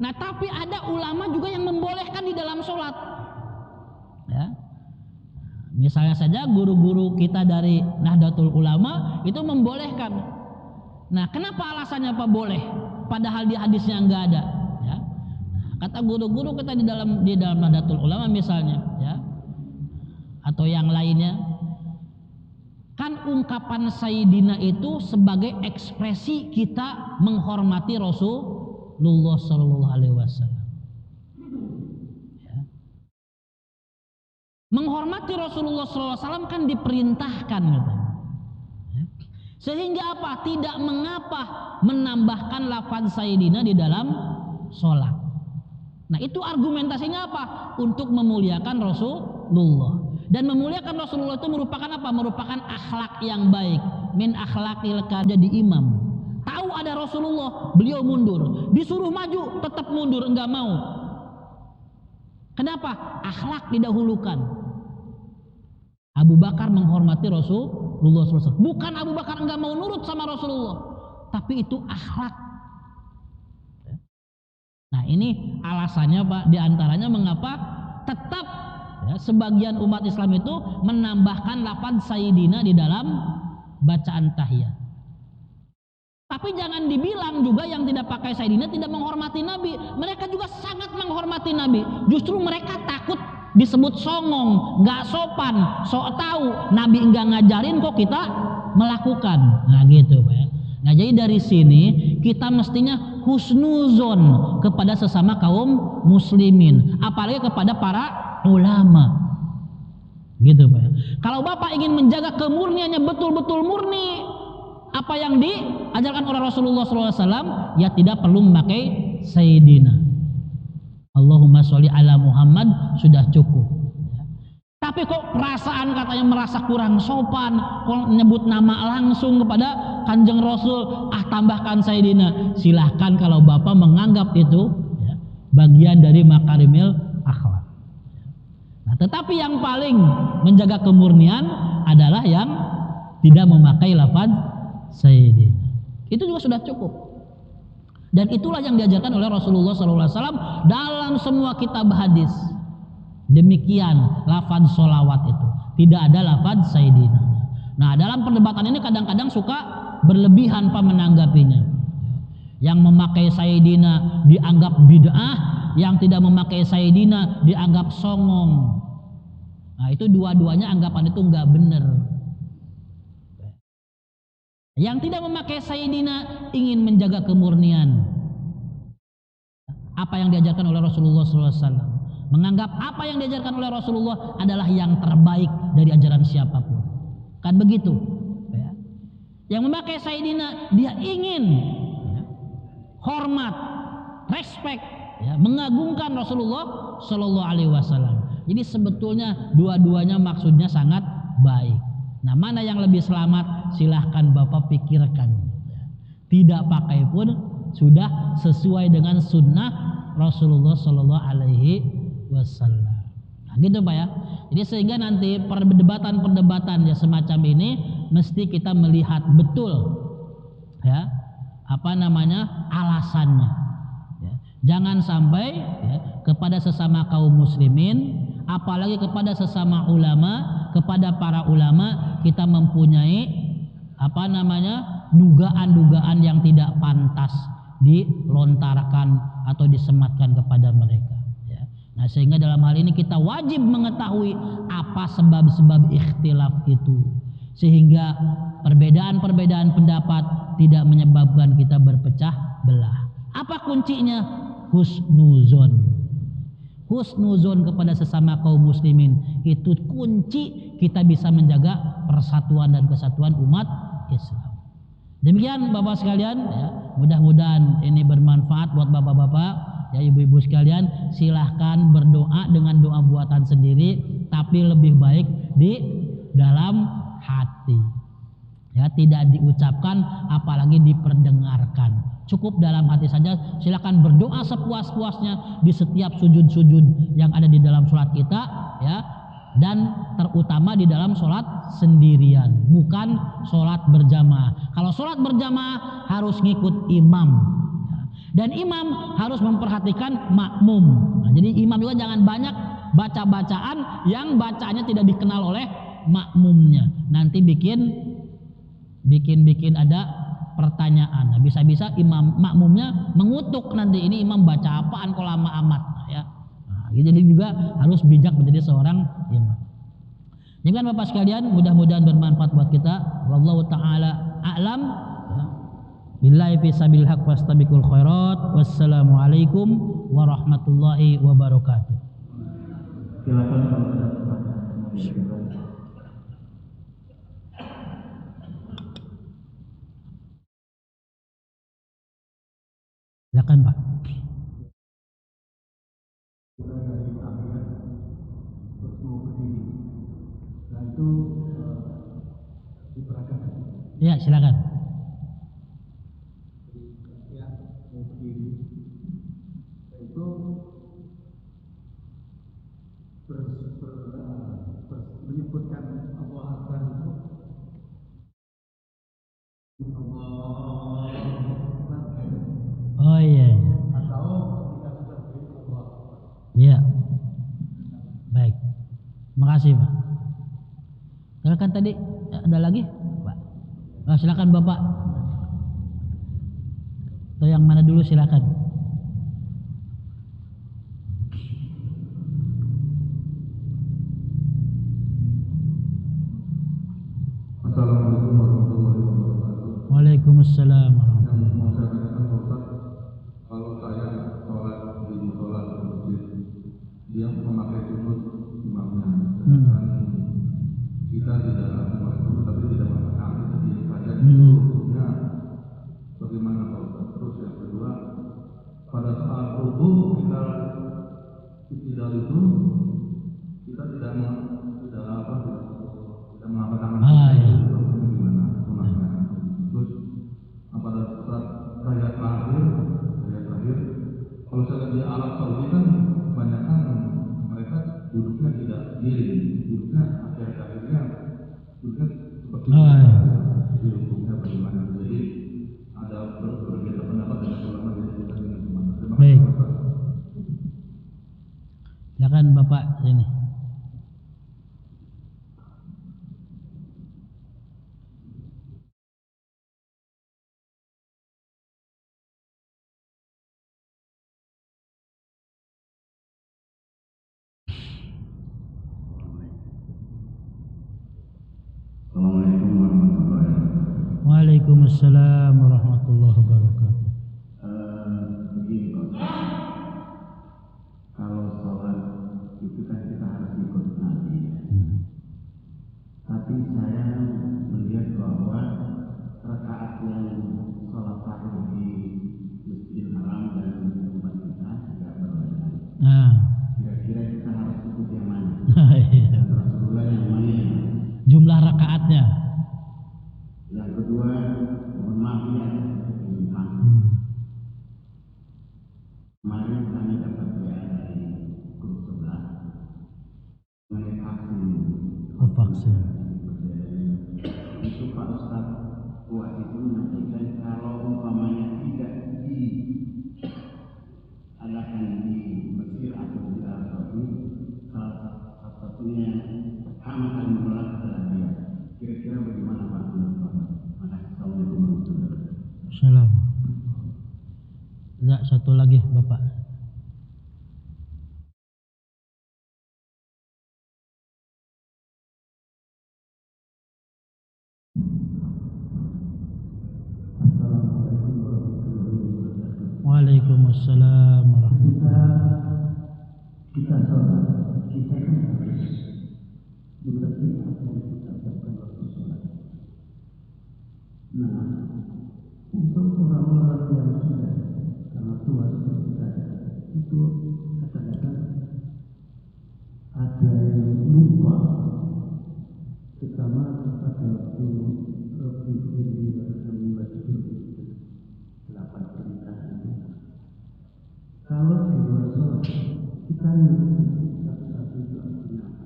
Nah tapi ada ulama juga yang membolehkan di dalam sholat, ya. Misalnya saja guru-guru kita dari Nahdlatul Ulama itu membolehkan. Nah, kenapa alasannya Pak boleh? Padahal di hadisnya enggak ada, ya. Nah, kata guru-guru kita di dalam Nahdlatul Ulama misalnya, ya, atau yang lainnya, kan ungkapan sayyidina itu sebagai ekspresi kita menghormati Rasulullah Shallallahu Alaihi Wasallam. Ya. Menghormati Rasulullah Shallallahu Alaihi Wasallam kan diperintahkan, gitu. Sehingga apa? Tidak mengapa menambahkan lafaz Sayyidina di dalam sholat. Nah, itu argumentasinya apa? Untuk memuliakan Rasulullah. Dan memuliakan Rasulullah itu merupakan apa? Merupakan akhlak yang baik. Min akhlaqil karim. Jadi imam. Tahu ada Rasulullah, beliau mundur. Disuruh maju, tetap mundur, enggak mau. Kenapa? Akhlak didahulukan. Abu Bakar menghormati Rasulullah SAW. Bukan Abu Bakar enggak mau nurut sama Rasulullah, tapi itu akhlak. Nah, ini alasannya Pak, diantaranya mengapa tetap sebagian umat Islam itu menambahkan lafaz Sayyidina di dalam bacaan tahiyat. Tapi jangan dibilang juga yang tidak pakai Sayyidina tidak menghormati Nabi. Mereka juga sangat menghormati Nabi. Justru mereka takut disebut songong, nggak sopan, sok tahu. Nabi enggak ngajarin kok kita melakukan. Nah gitu Pak ya. Nah jadi dari sini kita mestinya husnuzon kepada sesama kaum muslimin, apalagi kepada para ulama. Gitu Pak ya. Kalau Bapak ingin menjaga kemurniannya betul-betul murni apa yang diajarkan oleh Rasulullah SAW, ya tidak perlu memakai Sayyidina. Allahumma sholli ala Muhammad sudah cukup. Tapi kok perasaan katanya merasa kurang sopan, kok nyebut nama langsung kepada Kanjeng Rasul, tambahkan Sayyidina. Silahkan kalau Bapak menganggap itu ya, bagian dari makarimil akhlak. Nah, tetapi yang paling menjaga kemurnian adalah yang tidak memakai lafaz Sayyidina. Itu juga sudah cukup. Dan itulah yang diajarkan oleh Rasulullah SAW dalam semua kitab hadis. Demikian lafaz sholawat itu, tidak ada lafaz Sayyidina. Nah dalam perdebatan ini kadang-kadang suka berlebihan Pak menanggapinya. Yang memakai Sayyidina dianggap bid'ah, yang tidak memakai Sayyidina dianggap songong. Nah itu dua-duanya anggapan itu nggak benar. Yang tidak memakai Sayyidina ingin menjaga kemurnian apa yang diajarkan oleh Rasulullah SAW. Menganggap apa yang diajarkan oleh Rasulullah adalah yang terbaik dari ajaran siapapun. Kan begitu ya. Yang memakai Sayyidina dia ingin ya, hormat, respect ya, mengagungkan Rasulullah Shallallahu Alaihi Wasallam. Jadi sebetulnya dua-duanya maksudnya sangat baik. Nah mana yang lebih selamat silahkan Bapak pikirkan ya. Tidak pakai pun sudah sesuai dengan sunnah Rasulullah Shallallahu Alaihi Wasallam. Nah, gitu Pak ya. Jadi sehingga nanti perdebatan-perdebatan ya semacam ini mesti kita melihat betul ya apa namanya alasannya. Ya. Jangan sampai ya, kepada sesama kaum muslimin, apalagi kepada sesama ulama, kepada para ulama kita mempunyai apa namanya dugaan-dugaan yang tidak pantas dilontarkan atau disematkan kepada mereka. Nah sehingga dalam hal ini kita wajib mengetahui apa sebab-sebab ikhtilaf itu sehingga perbedaan-perbedaan pendapat tidak menyebabkan kita berpecah belah. Apa kuncinya? Husnuzon. Husnuzon kepada sesama kaum muslimin itu kunci kita bisa menjaga persatuan dan kesatuan umat Islam. Demikian Bapak sekalian ya, mudah-mudahan ini bermanfaat buat bapak-bapak. Ya ibu-ibu sekalian silahkan berdoa dengan doa buatan sendiri tapi lebih baik di dalam hati ya, tidak diucapkan apalagi diperdengarkan, cukup dalam hati saja. Silahkan berdoa sepuas-puasnya di setiap sujud-sujud yang ada di dalam sholat kita ya, dan terutama di dalam sholat sendirian, bukan sholat berjamaah. Kalau sholat berjamaah harus ngikut imam dan imam harus memperhatikan makmum. Nah, jadi imam juga jangan banyak baca-bacaan yang bacaannya tidak dikenal oleh makmumnya. Nanti bikin ada pertanyaan. Nah, bisa-bisa imam makmumnya mengutuk nanti ini imam baca apaan kok lama amat ya. Nah, jadi juga harus bijak menjadi seorang imam. Jadi kan Bapak sekalian mudah-mudahan bermanfaat buat kita. Wallahu taala a'lam. Billahi fi sabilil haq wastabiqul khairat. Wassalamualaikum warahmatullahi wabarakatuh. Silakan. Silakan Pak. Ya, silakan. Menyebutkan Allah Akbar itu Oh iya, iya. atau kita sudah beri Allah. Iya. Baik. Makasih Pak. Silakan tadi ada lagi Pak. Oh, silakan Bapak. Atau yang mana dulu silakan. Assalamualaikum warahmatullahi wabarakatuh. Waalaikumsalam warahmatullahi Yang mau saya tanyakan Ustaz, kalau saya sholat di musola atau masjid, dia memakai sujud imamnya, sedangkan kita tidak memakai sujud tapi tidak memakai jadi saja itu hukumnya bagaimana Pak Ustaz? Terus yang kedua, pada saat ruku kita tidak itu kita tidak mengangkat tangan Ah, kita, iya. itu gimana sunahnya? Terus pada saat saya terakhir kalau saya lihat di Arab Saudi kan kebanyakan mereka duduknya tidak miring, duduknya akhir-akhirnya duduknya seperti Oh, iya. jadi hukumnya bagaimana? Jadi ada berbeda pendapat dengan ulama, jadi kita dengan gimana? Terima Baik. kasih Ustaz. Silakan Bapak sini. Assalamualaikum warahmatullahi wabarakatuh. Waalaikumsalam warahmatullahi wabarakatuh. Begini Pak, kalau sholat itu kan kita harus ikut Nabi ya. Tapi saya melihat bahwa rakaat yang sholat fardu di Masjidil Haram dan tempat kita tidak berbeda. Nah, Kira-kira kita harus ikut yang mana? iya. Rasulullah yang mana? Jumlah rakaatnya. Yang kedua, mohon maaf ya, sedikit menyimpang. Kemarin kami dapat WA dari grup sebelah mengenai vaksin. Oh, vaksin. Itu Pak Ustadz Kuat itu menyampaikan kalau umpamanya tidak diadakan di Mesir atau di Arab Saudi, salah satunya amat kali menolak adalah dia. Kira-kira bagaimana Pak? Makasih. Assalamualaikum warahmatullahi wabarakatuh. Salam. Tidak, satu lagi Bapak. Assalamualaikum warahmatullahi wabarakatuh. Waalaikumsalam warahmatullahi Kita sholat, kita kan harus mengerti apa yang kita lakukan waktu sholat. Nah, untuk orang-orang yang sudah sangat tua seperti saya, itu kadang-kadang ada yang lupa, terutama pada waktu Rabbi Fidri kami baca surga 8 perintah itu. Kalau di luar sholat kita ngerti satu-satu itu artinya apa?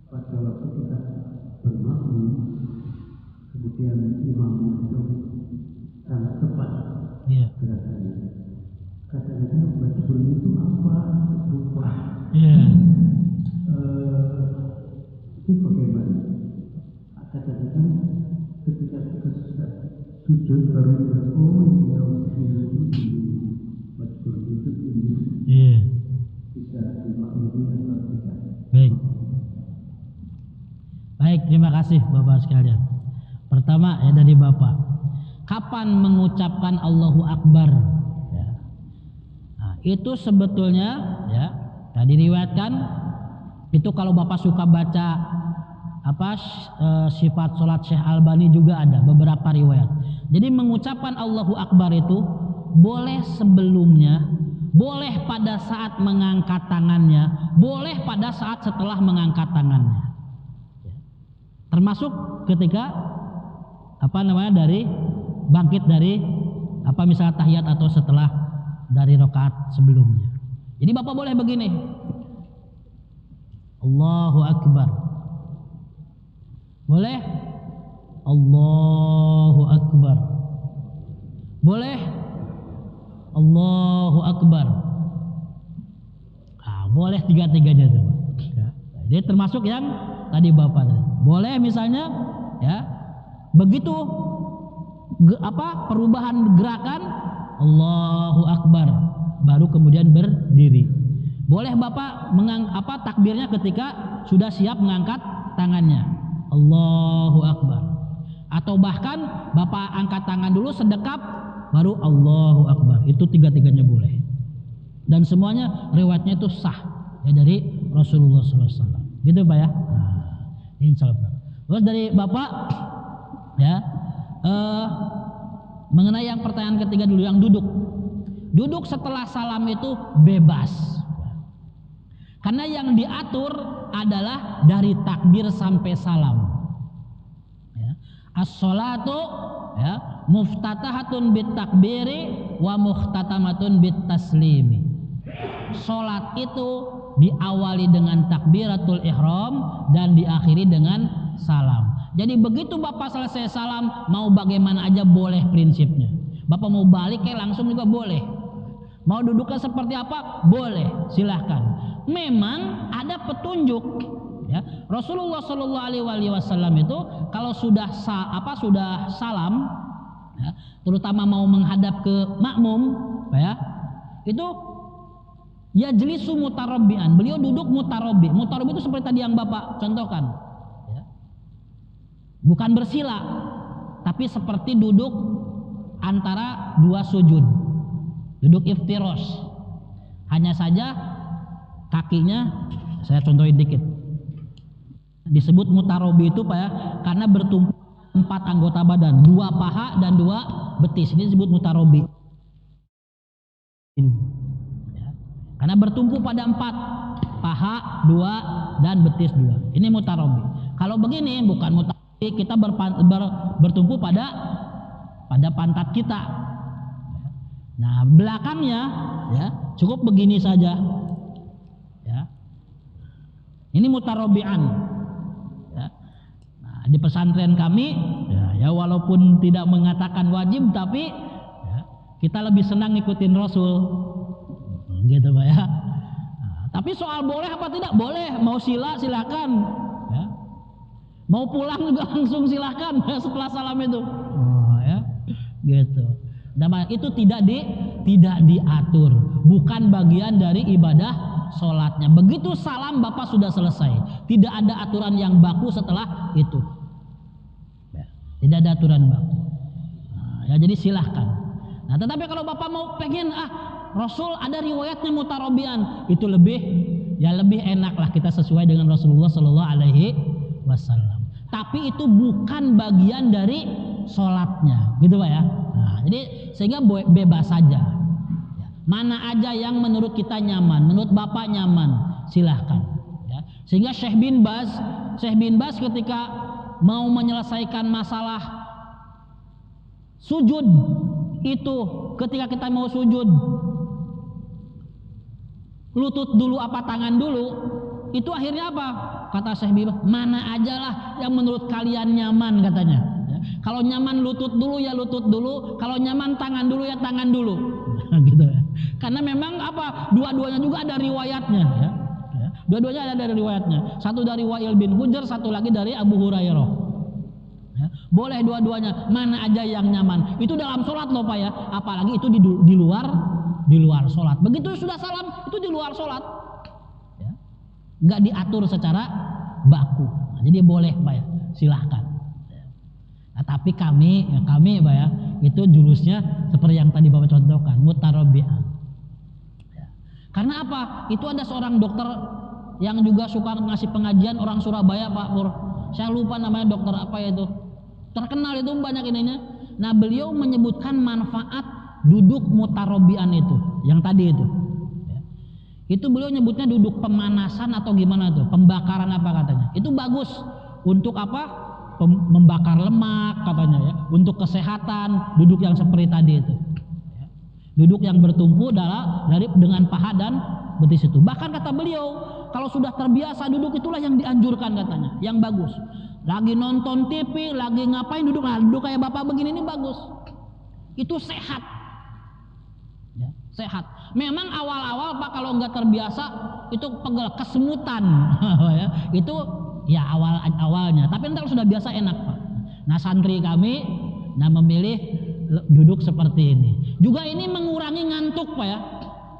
Pada waktu kita bermakmum, kemudian imamnya itu sangat tepat Iya. gerakannya. Kadang-kadang baca itu apa? Lupa. Iya. Itu bagaimana? Kadang-kadang ketika kita sudah sujud baru ingat, oh iya, majbur itu ini Iya. bisa dimaklumi atau tidak. Baik. Baik, terima kasih Bapak sekalian. Pertama ya dari Bapak. Kapan mengucapkan Allahu Akbar? Ya. Nah, itu sebetulnya ya, tadi diriwayatkan itu kalau Bapak suka baca sifat sholat Syekh Albani juga ada beberapa riwayat. Jadi mengucapkan Allahu Akbar itu boleh sebelumnya, boleh pada saat mengangkat tangannya, boleh pada saat setelah mengangkat tangannya. Termasuk ketika dari bangkit dari misalnya tahiyat atau setelah dari rakaat sebelumnya. Jadi Bapak boleh begini. Allahu Akbar. Boleh? Allahu Akbar. Boleh? Allahu Akbar. Boleh tiga-tiganya tuh. Jadi termasuk yang tadi Bapak tadi. Boleh misalnya ya, begitu perubahan gerakan Allahu Akbar baru kemudian berdiri. Boleh Bapak takbirnya ketika sudah siap mengangkat tangannya. Allahu Akbar. Atau bahkan Bapak angkat tangan dulu sedekap baru Allahu Akbar. Itu tiga-tiganya boleh. Dan semuanya riwayatnya itu sah ya dari Rasulullah SAW. Gitu Pak ya. Insya Allah. Terus dari Bapak ya mengenai yang pertanyaan ketiga dulu, yang duduk. Duduk setelah salam itu bebas. Karena yang diatur adalah dari takbir sampai salam. Ya. As-sholatu ya, muftatahatun bit takbiri wa muhtatamatun bit taslimi. Salat itu diawali dengan takbiratul ihram dan diakhiri dengan salam. Jadi begitu Bapak selesai salam, mau bagaimana aja boleh prinsipnya. Bapak mau balik langsung juga boleh. Mau duduknya seperti apa? Boleh, silahkan. Memang ada petunjuk ya. Rasulullah SAW itu kalau sudah salam ya, terutama mau menghadap ke makmum ya, itu yajlisu mutarabbian. Beliau duduk mutarabbi. Mutarabbi itu seperti tadi yang Bapak contohkan ya. Bukan bersila, tapi seperti duduk antara dua sujud, duduk iftirosh. Hanya saja kakinya, saya contohin dikit, disebut mutarabbi itu Pak ya, karena bertumpu 4 anggota badan, 2 paha dan 2 betis. Ini disebut mutarabbi ya. Karena bertumpu pada 4, paha 2 dan betis 2. Ini mutarabbi. Kalau begini bukan mutarabbi, kita bertumpu pada pantat kita. Nah belakangnya ya cukup begini saja ya. Ini mutarabbian ya. Nah, di pesantren kami ya walaupun tidak mengatakan wajib, tapi ya, kita lebih senang ngikutin Rasul gitu Pak ya. Nah, tapi soal boleh apa tidak boleh, mau silakan ya. Mau pulang juga langsung silakan setelah salam itu. Ya gitu. Nah, itu tidak diatur, bukan bagian dari ibadah sholatnya. Begitu salam Bapak sudah selesai, tidak ada aturan yang baku setelah itu ya, tidak ada aturan baku. Nah, ya jadi silahkan. Nah tetapi kalau Bapak mau pengen Rasul ada riwayatnya mutarabbian, itu lebih enak lah kita sesuai dengan Rasulullah SAW. Tapi itu bukan bagian dari sholatnya, gitu Pak ya. Nah, jadi sehingga bebas saja. Mana aja yang menurut kita nyaman, menurut Bapak nyaman, silahkan. Ya. Sehingga Syekh bin Baz ketika mau menyelesaikan masalah sujud itu, ketika kita mau sujud, lutut dulu apa tangan dulu, itu akhirnya apa? Kata Syekh bin Baz, mana aja lah yang menurut kalian nyaman katanya. Ya. Kalau nyaman lutut dulu ya lutut dulu, kalau nyaman tangan dulu ya tangan dulu. Gitu ya. Karena memang dua-duanya juga ada riwayatnya ya. Dua-duanya ada dari riwayatnya. Satu dari Wa'il bin Hujr, satu lagi dari Abu Hurairah ya. Boleh dua-duanya, mana aja yang nyaman. Itu dalam sholat loh Pak ya. Apalagi itu di luar sholat. Begitu sudah salam itu di luar sholat ya. Nggak diatur secara baku. Nah, jadi boleh Pak ya, silahkan ya. Nah, tapi kami Pak ya, itu jurusnya seperti yang tadi Bapak contohkan, mutarabbi'an. Ya. Karena apa? Itu ada seorang dokter yang juga suka ngasih pengajian, orang Surabaya Pak Pur. Saya lupa namanya, dokter apa ya itu. Terkenal itu banyak ininya. Nah beliau menyebutkan manfaat duduk mutarobian itu, yang tadi itu. Itu beliau nyebutnya duduk pemanasan atau gimana tuh, pembakaran apa katanya. Itu bagus untuk apa? Membakar lemak katanya ya, untuk kesehatan, duduk yang seperti tadi itu. Duduk yang bertumpu dengan paha dan betis itu. Bahkan kata beliau, kalau sudah terbiasa duduk itulah yang dianjurkan katanya, yang bagus. Lagi nonton TV, lagi ngapain duduk, duduk kayak bapak begini ini bagus. Itu sehat. Ya, sehat. Memang awal-awal Pak kalau nggak terbiasa itu pegel, kesemutan. Ya, itu ya awalnya. Tapi ntar sudah biasa enak Pak. Nah santri kami memilih duduk seperti ini. Juga ini mengurangi ngantuk Pak ya.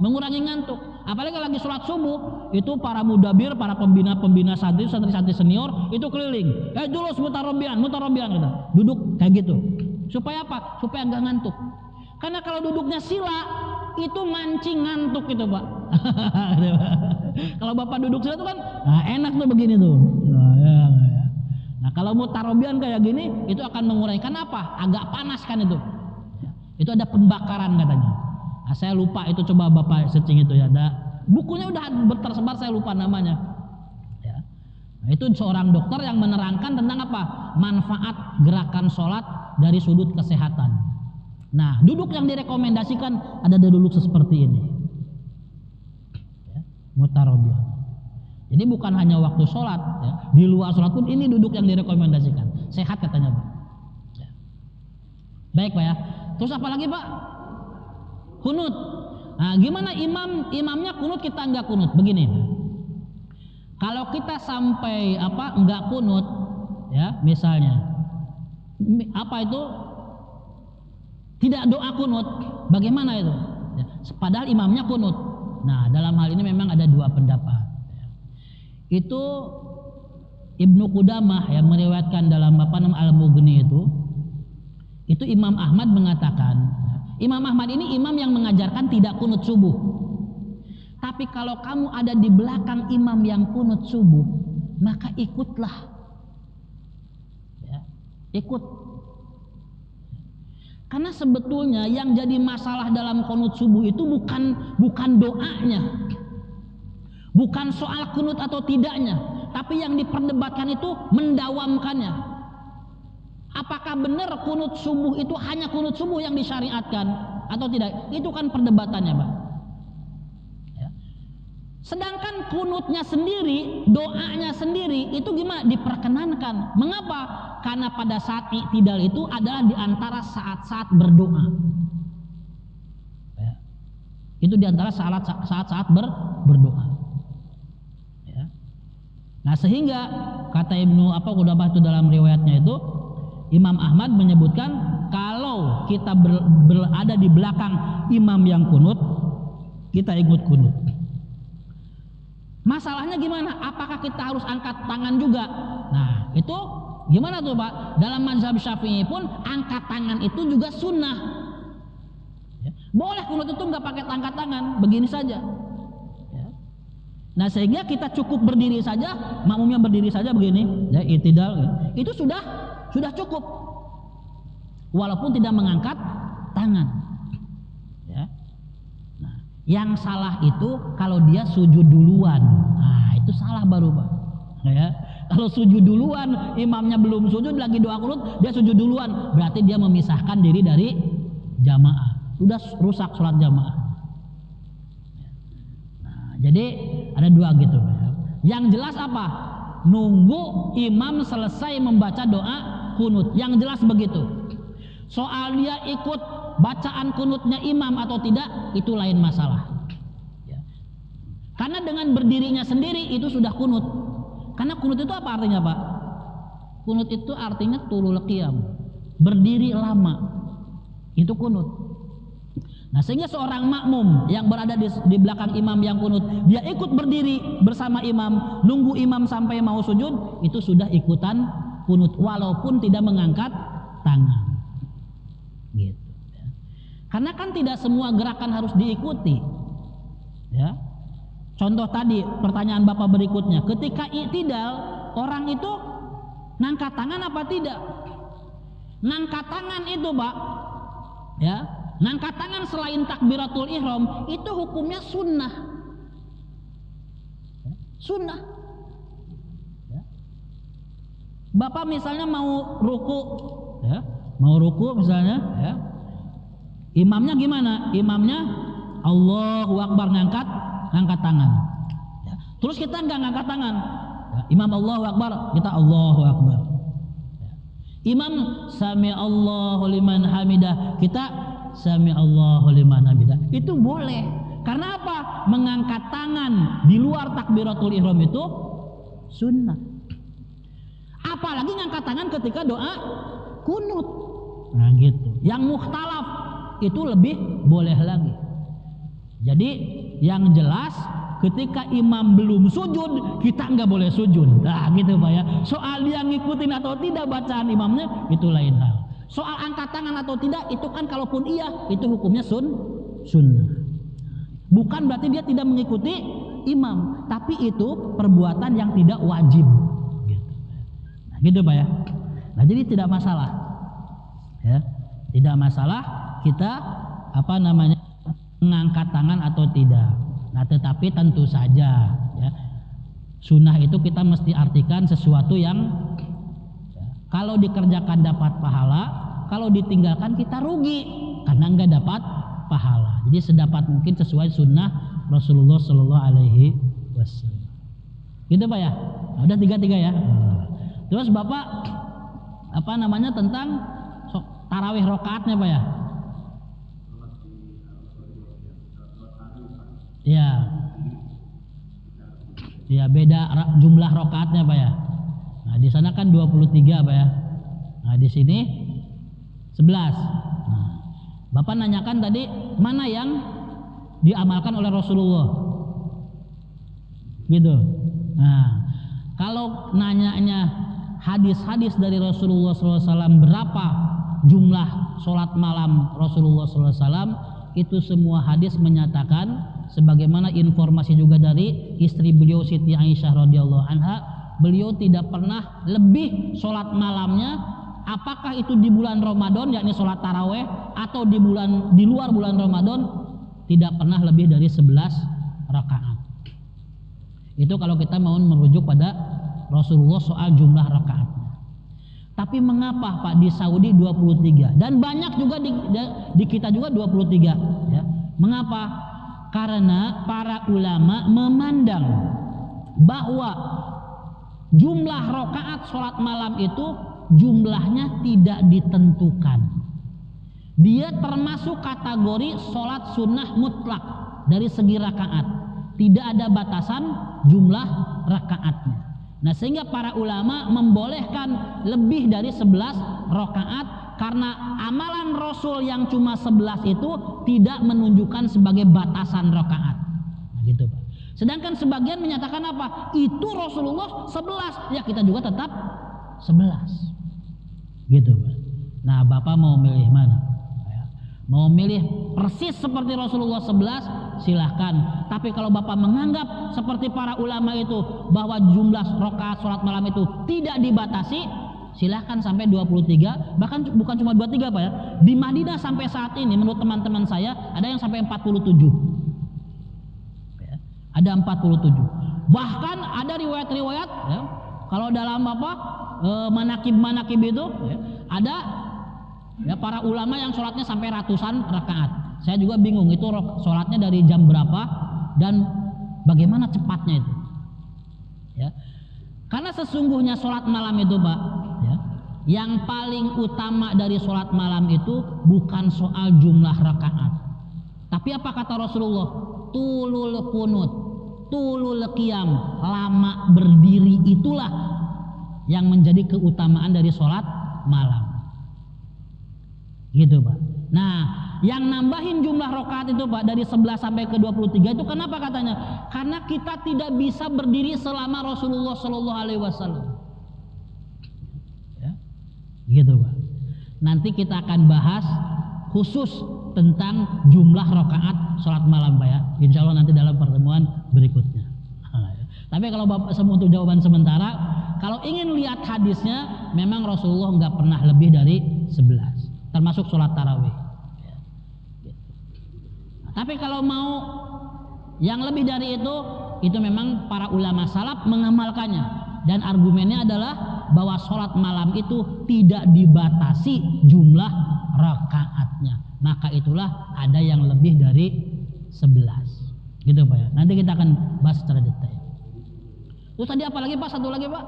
Mengurangi ngantuk. Apalagi lagi sholat subuh, itu para mudabir, para pembina santri senior itu keliling. Julus mutarobian gitu. Duduk kayak gitu. Supaya apa? Supaya nggak ngantuk. Karena kalau duduknya sila itu mancing ngantuk gitu Pak. Kalau Bapak duduk sila itu kan enak tuh begini tuh. Nah kalau mutarobian kayak gini itu akan mengurangi. Kenapa? Agak panas kan itu. Itu ada pembakaran katanya. Nah, saya lupa itu, coba Bapak searching itu ya. Bukunya udah tersebar, saya lupa namanya. Ya. Nah, itu seorang dokter yang menerangkan tentang apa? Manfaat gerakan sholat dari sudut kesehatan. Nah, duduk yang direkomendasikan ada duduk seperti ini. Ya, mutarobian. Jadi bukan hanya waktu sholat, ya, di luar sholat pun ini duduk yang direkomendasikan. Sehat katanya Pak. Ya. Baik Pak ya. Terus apa lagi Pak? Kunut. Nah, gimana imamnya kunut, kita enggak kunut? Begini. Kalau kita sampai enggak kunut, ya misalnya, itu tidak doa kunut, bagaimana itu? Ya, padahal imamnya kunut. Nah, dalam hal ini memang ada dua pendapat. Itu Ibnu Qudamah yang meriwayatkan dalam Al-Mughni itu Imam Ahmad mengatakan. Imam Ahmad ini imam yang mengajarkan tidak kunut subuh. Tapi kalau kamu ada di belakang imam yang kunut subuh, maka ikutlah. Ya, ikut. Karena sebetulnya yang jadi masalah dalam kunut subuh itu bukan doanya. Bukan soal kunut atau tidaknya, tapi yang diperdebatkan itu mendawamkannya. Apakah benar kunut subuh itu hanya kunut subuh yang disyariatkan atau tidak? Itu kan perdebatannya Pak. Ya. Sedangkan kunutnya sendiri, doanya sendiri itu gimana? Diperkenankan. Mengapa? Karena pada saat i'tidal itu adalah di antara saat-saat berdoa. Ya. Itu di antara saat-saat berdoa. Ya. Nah sehingga kata Ibnu Qudamah itu dalam riwayatnya itu, Imam Ahmad menyebutkan kalau kita berada di belakang imam yang kunut, kita ikut kunut. Masalahnya gimana? Apakah kita harus angkat tangan juga? Nah, itu gimana tuh Pak? Dalam mazhab Syafi'i pun angkat tangan itu juga sunnah. Ya. Boleh kunut itu nggak pakai angkat tangan, begini saja. Ya. Nah, sehingga kita cukup berdiri saja, makmumnya berdiri saja begini, ya, i'tidal. Itu sudah cukup, walaupun tidak mengangkat tangan. Ya. Nah, yang salah itu kalau dia sujud duluan. Nah, itu salah baru Pak. Ya. Kalau sujud duluan, imamnya belum sujud lagi doa kunut, dia sujud duluan, berarti dia memisahkan diri dari jamaah. Sudah rusak sholat jamaah. Nah, jadi ada dua gitu. Yang jelas apa? Nunggu imam selesai membaca doa kunut, yang jelas begitu. Soal dia ikut bacaan kunutnya imam atau tidak, itu lain masalah. Ya. Karena dengan berdirinya sendiri itu sudah kunut. Karena kunut itu apa artinya Pak? Kunut itu artinya tulul qiyam, berdiri lama. Itu kunut. Nah sehingga seorang makmum yang berada di belakang imam yang kunut, dia ikut berdiri bersama imam, nunggu imam sampai mau sujud, itu sudah ikutan kunut walaupun tidak mengangkat tangan. Gitu ya. Karena kan tidak semua gerakan harus diikuti. Ya. Contoh tadi pertanyaan Bapak berikutnya, ketika i'tidal orang itu ngangkat tangan apa tidak? Ngangkat tangan itu Pak ya, ngangkat tangan selain takbiratul ihram itu hukumnya sunnah. Sunnah. Ya. Bapak misalnya mau ruku, ya, mau ruku misalnya, ya, imamnya gimana? Imamnya Allahu Akbar ngangkat tangan. Ya. Terus kita nggak ngangkat tangan. Ya. Imam Allahu Akbar, kita Allahu Akbar. Ya. Imam Sami Allahu liman hamidah, kita Sami Allahu liman hamidah. Itu boleh. Karena apa? Mengangkat tangan di luar takbiratul ihram itu sunnah. Apalagi ngangkat tangan ketika doa kunut. Nah gitu. Yang mukhtalaf itu lebih boleh lagi. Jadi yang jelas ketika imam belum sujud kita nggak boleh sujud. Nah gitu Pak ya. Soal dia ngikutin atau tidak bacaan imamnya itu lain hal. Soal angkat tangan atau tidak itu kan kalaupun iya itu hukumnya sunnah. Bukan berarti dia tidak mengikuti imam, tapi itu perbuatan yang tidak wajib. Gitu. Nah, gitu Pak ya. Nah, jadi tidak masalah, ya, tidak masalah kita mengangkat tangan atau tidak. Nah, tetapi tentu saja, ya, sunnah itu kita mesti artikan sesuatu yang ya, kalau dikerjakan dapat pahala, kalau ditinggalkan kita rugi karena nggak dapat pahala. Jadi sedapat mungkin sesuai sunnah Rasulullah Shallallahu Alaihi Wasallam. Gitu Pak ya. Nah, udah tiga ya. Terus Bapak tentang tarawih rokaatnya Pak ya. Ya. Ya beda jumlah rokaatnya Pak ya. Nah di sana kan 23 Pak ya. Nah di sini 11. Bapak nanyakan tadi mana yang diamalkan oleh Rasulullah, gitu. Nah, kalau nanyanya hadis-hadis dari Rasulullah SAW berapa jumlah sholat malam Rasulullah SAW, itu semua hadis menyatakan, sebagaimana informasi juga dari istri beliau Siti Aisyah radhiyallahu anha, beliau tidak pernah lebih sholat malamnya. Apakah itu di bulan Ramadan yakni sholat taraweh atau di luar bulan Ramadan, tidak pernah lebih dari 11 rakaat. Itu kalau kita mau merujuk pada Rasulullah soal jumlah rakaatnya. Tapi mengapa Pak di Saudi 23 dan banyak juga di kita juga 23 ya. Mengapa? Karena para ulama memandang bahwa jumlah rakaat sholat malam itu jumlahnya tidak ditentukan. Dia termasuk kategori sholat sunnah mutlak dari segi rakaat. Tidak ada batasan jumlah rakaatnya. Nah sehingga para ulama membolehkan lebih dari 11 rakaat karena amalan Rasul yang cuma 11 itu tidak menunjukkan sebagai batasan rakaat. Nah gitu Pak. Sedangkan sebagian menyatakan apa? Itu Rasulullah 11, ya kita juga tetap 11. Gitu Pak. Nah Bapak mau milih mana? Mau milih persis seperti Rasulullah 11 silahkan. Tapi kalau Bapak menganggap seperti para ulama itu bahwa jumlah rakaat sholat malam itu tidak dibatasi, silahkan sampai 23. Bahkan bukan cuma 23 Pak ya. Di Madinah sampai saat ini menurut teman-teman saya ada yang sampai 47 ya. Ada 47. Bahkan ada riwayat-riwayat ya, kalau dalam manakib itu ya, ada ya para ulama yang sholatnya sampai ratusan rakaat. Saya juga bingung itu sholatnya dari jam berapa dan bagaimana cepatnya itu ya. Karena sesungguhnya sholat malam itu Pak ya, yang paling utama dari sholat malam itu bukan soal jumlah rakaat, tapi apa kata Rasulullah? Tulul kunut, tulul qiyam, lama berdiri itulah yang menjadi keutamaan dari sholat malam. Gitu Pak. Nah yang nambahin jumlah rakaat itu Pak dari 11 sampai ke 23 itu kenapa katanya? Karena kita tidak bisa berdiri selama Rasulullah Shallallahu Alaihi Wasallam ya. Gitu Pak. Nanti kita akan bahas khusus tentang jumlah rakaat sholat malam Pak ya. Insya Allah nanti dalam pertemuan berikutnya. Tapi kalau Bapak untuk jawaban sementara, kalau ingin lihat hadisnya, memang Rasulullah nggak pernah lebih dari 11, termasuk sholat tarawih. Tapi kalau mau yang lebih dari itu memang para ulama salaf mengamalkannya, dan argumennya adalah bahwa sholat malam itu tidak dibatasi jumlah rakaatnya, maka itulah ada yang lebih dari 11 gitu Pak ya. Nanti kita akan bahas secara detail. Terus tadi apa lagi Pak? Satu lagi Pak?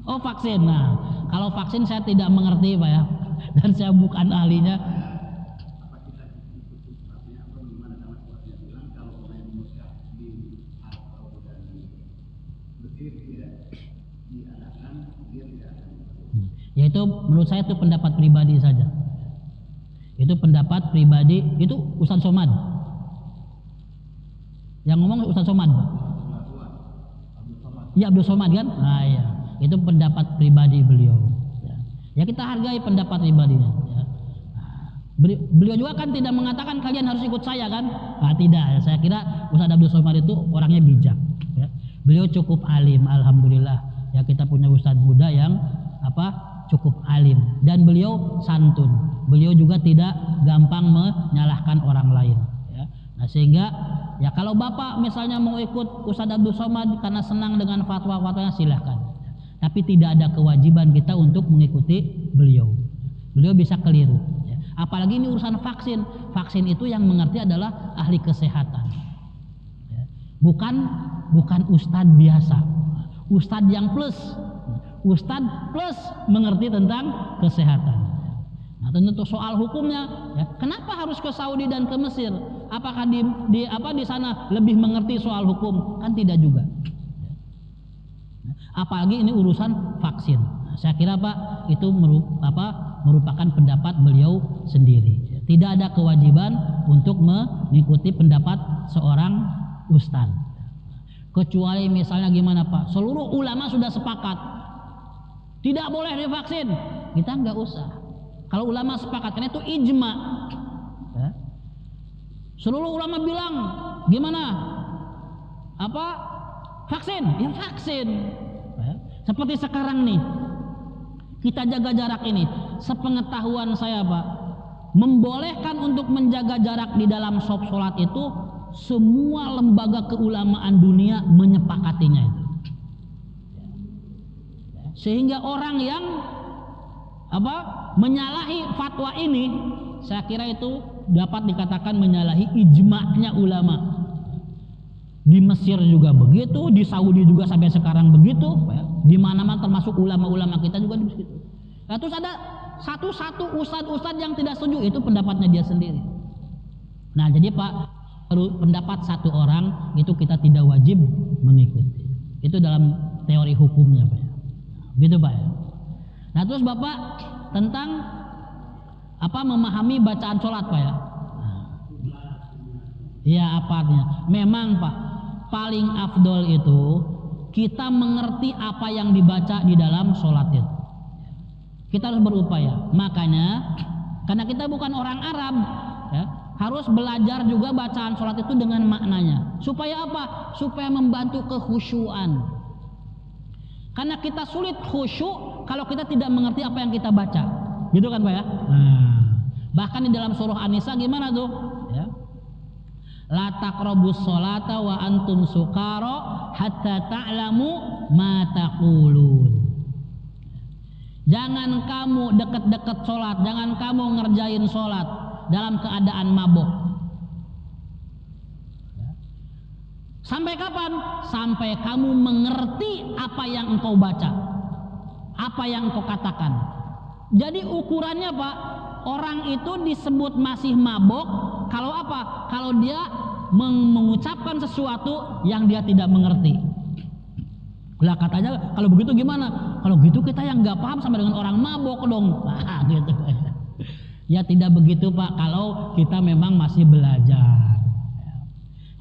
Oh, vaksin. Nah, kalau vaksin saya tidak mengerti Pak ya, dan saya bukan ahlinya. Yaitu menurut saya itu pendapat pribadi saja. Itu pendapat pribadi, itu Ustaz Somad. Yang ngomong Ustaz Somad. Iya, Abdul Somad kan? Nah, iya. Itu pendapat pribadi beliau. Ya kita hargai pendapat pribadinya. Ya. Beliau juga kan tidak mengatakan kalian harus ikut saya kan? Nah, tidak. Saya kira Ustaz Abdul Somad itu orangnya bijak. Ya. Beliau cukup alim, alhamdulillah. Ya kita punya Ustaz muda yang cukup alim, dan beliau santun. Beliau juga tidak gampang menyalahkan orang lain. Ya. Nah sehingga ya kalau Bapak misalnya mau ikut Ustaz Abdul Somad karena senang dengan fatwa-fatwanya, silahkan. Tapi tidak ada kewajiban kita untuk mengikuti beliau. Beliau bisa keliru. Ya. Apalagi ini urusan vaksin. Vaksin itu yang mengerti adalah ahli kesehatan. Ya. Bukan ustadz biasa. Ustadz yang plus. Ustadz plus mengerti tentang kesehatan. Nah, tentu soal hukumnya, ya, kenapa harus ke Saudi dan ke Mesir? Apakah di sana lebih mengerti soal hukum? Kan tidak juga. Apalagi ini urusan vaksin. Nah, saya kira Pak itu merupakan pendapat beliau sendiri. Tidak ada kewajiban untuk mengikuti pendapat seorang ustadz. Kecuali misalnya gimana Pak? Seluruh ulama sudah sepakat tidak boleh divaksin, kita nggak usah. Kalau ulama sepakat, karena itu ijma. Ya. Seluruh ulama bilang gimana? Vaksin? Ya vaksin. Ya. Seperti sekarang nih, kita jaga jarak ini. Sepengetahuan saya Pak, membolehkan untuk menjaga jarak di dalam sholat itu semua lembaga keulamaan dunia menyepakatinya itu. Sehingga orang yang menyalahi fatwa ini, saya kira itu dapat dikatakan menyalahi ijma'nya ulama. Di Mesir juga begitu, di Saudi juga sampai sekarang begitu, di mana-mana termasuk ulama-ulama kita juga begitu. Nah, terus ada satu ustadz yang tidak setuju, itu pendapatnya dia sendiri. Nah, jadi Pak, pendapat satu orang itu kita tidak wajib mengikuti. Itu dalam teori hukumnya Pak. Gitu Pak ya. Nah terus Bapak tentang memahami bacaan sholat Pak ya. Iya apa artinya? Memang Pak, paling afdol itu kita mengerti apa yang dibaca di dalam sholat itu. Kita harus berupaya. Makanya karena kita bukan orang Arab ya, harus belajar juga bacaan sholat itu dengan maknanya. Supaya apa? Supaya membantu kekhusyuan. Karena kita sulit khusyuk kalau kita tidak mengerti apa yang kita baca, gitu kan Pak ya? Bahkan di dalam surah An-Nisa gimana tuh? Ya. La taqrabus sholata wa antum sukara hatta ta'lamu ma taqulun. Jangan kamu deket-deket sholat, jangan kamu ngerjain sholat dalam keadaan mabuk. Sampai kapan? Sampai kamu mengerti apa yang engkau baca, apa yang engkau katakan. Jadi ukurannya Pak, orang itu disebut masih mabok kalau apa? Kalau dia mengucapkan sesuatu yang dia tidak mengerti. Lah katanya kalau begitu gimana? Kalau gitu kita yang nggak paham sama dengan orang mabok dong. Nah, gitu. Ya tidak begitu Pak, kalau kita memang masih belajar.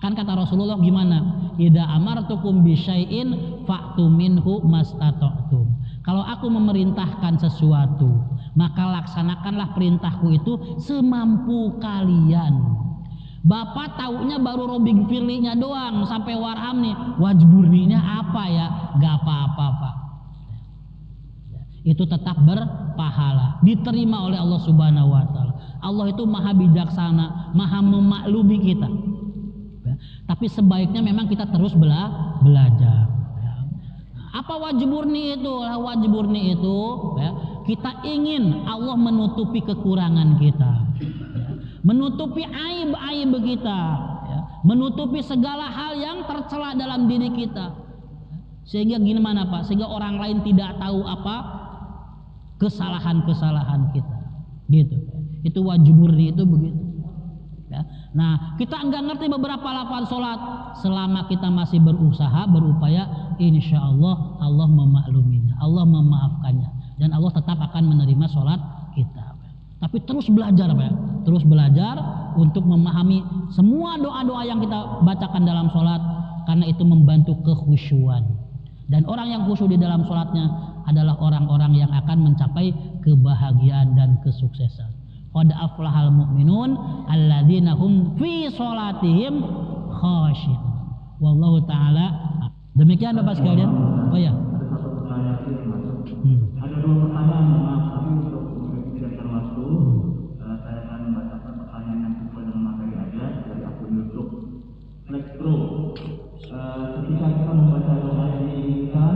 Kan kata Rasulullah gimana? Idza amartukum bisyai'in fa'tu minhu mastata'tum. Kalau aku memerintahkan sesuatu, maka laksanakanlah perintahku itu semampu kalian. Bapak taunya baru robing firlinya doang sampai warham nih, wajburninya apa ya? Gak apa-apa Pak. itu tetap berpahala, diterima oleh Allah Subhanahu wa taala. Allah itu maha bijaksana, maha memaklumi kita. Ya. Tapi sebaiknya memang kita terus belajar. Ya. Apa wajib murni itu? Wajib murni itu ya, kita ingin Allah menutupi kekurangan kita, ya. Menutupi aib-aib kita, ya. Menutupi segala hal yang tercela dalam diri kita. Sehingga gimana Pak? Sehingga orang lain tidak tahu apa kesalahan-kesalahan kita, gitu. Itu wajib murni itu begitu. Ya. Nah, kita enggak ngerti beberapa lafaz sholat, selama kita masih berusaha, berupaya, insya Allah Allah memakluminya, Allah memaafkannya, dan Allah tetap akan menerima sholat kita. Tapi terus belajar, Pak. Terus belajar untuk memahami semua doa-doa yang kita bacakan dalam sholat, karena itu membantu kekhusyuan. Dan orang yang khusyuk di dalam sholatnya adalah orang-orang yang akan mencapai kebahagiaan dan kesuksesan. Qad aflahal mu'minun alladzina hum fi sholatihim khashi'un. Wallahu taala. Demikian Bapak sekalian. Oh ya. Ada dua pertanyaan, maaf tapi untuk tidak terwaktu, saya akan membacakan pertanyaan yang sesuai dengan materi aja dari akun YouTube Flex Pro. Ketika kita membaca doa yang diinginkan,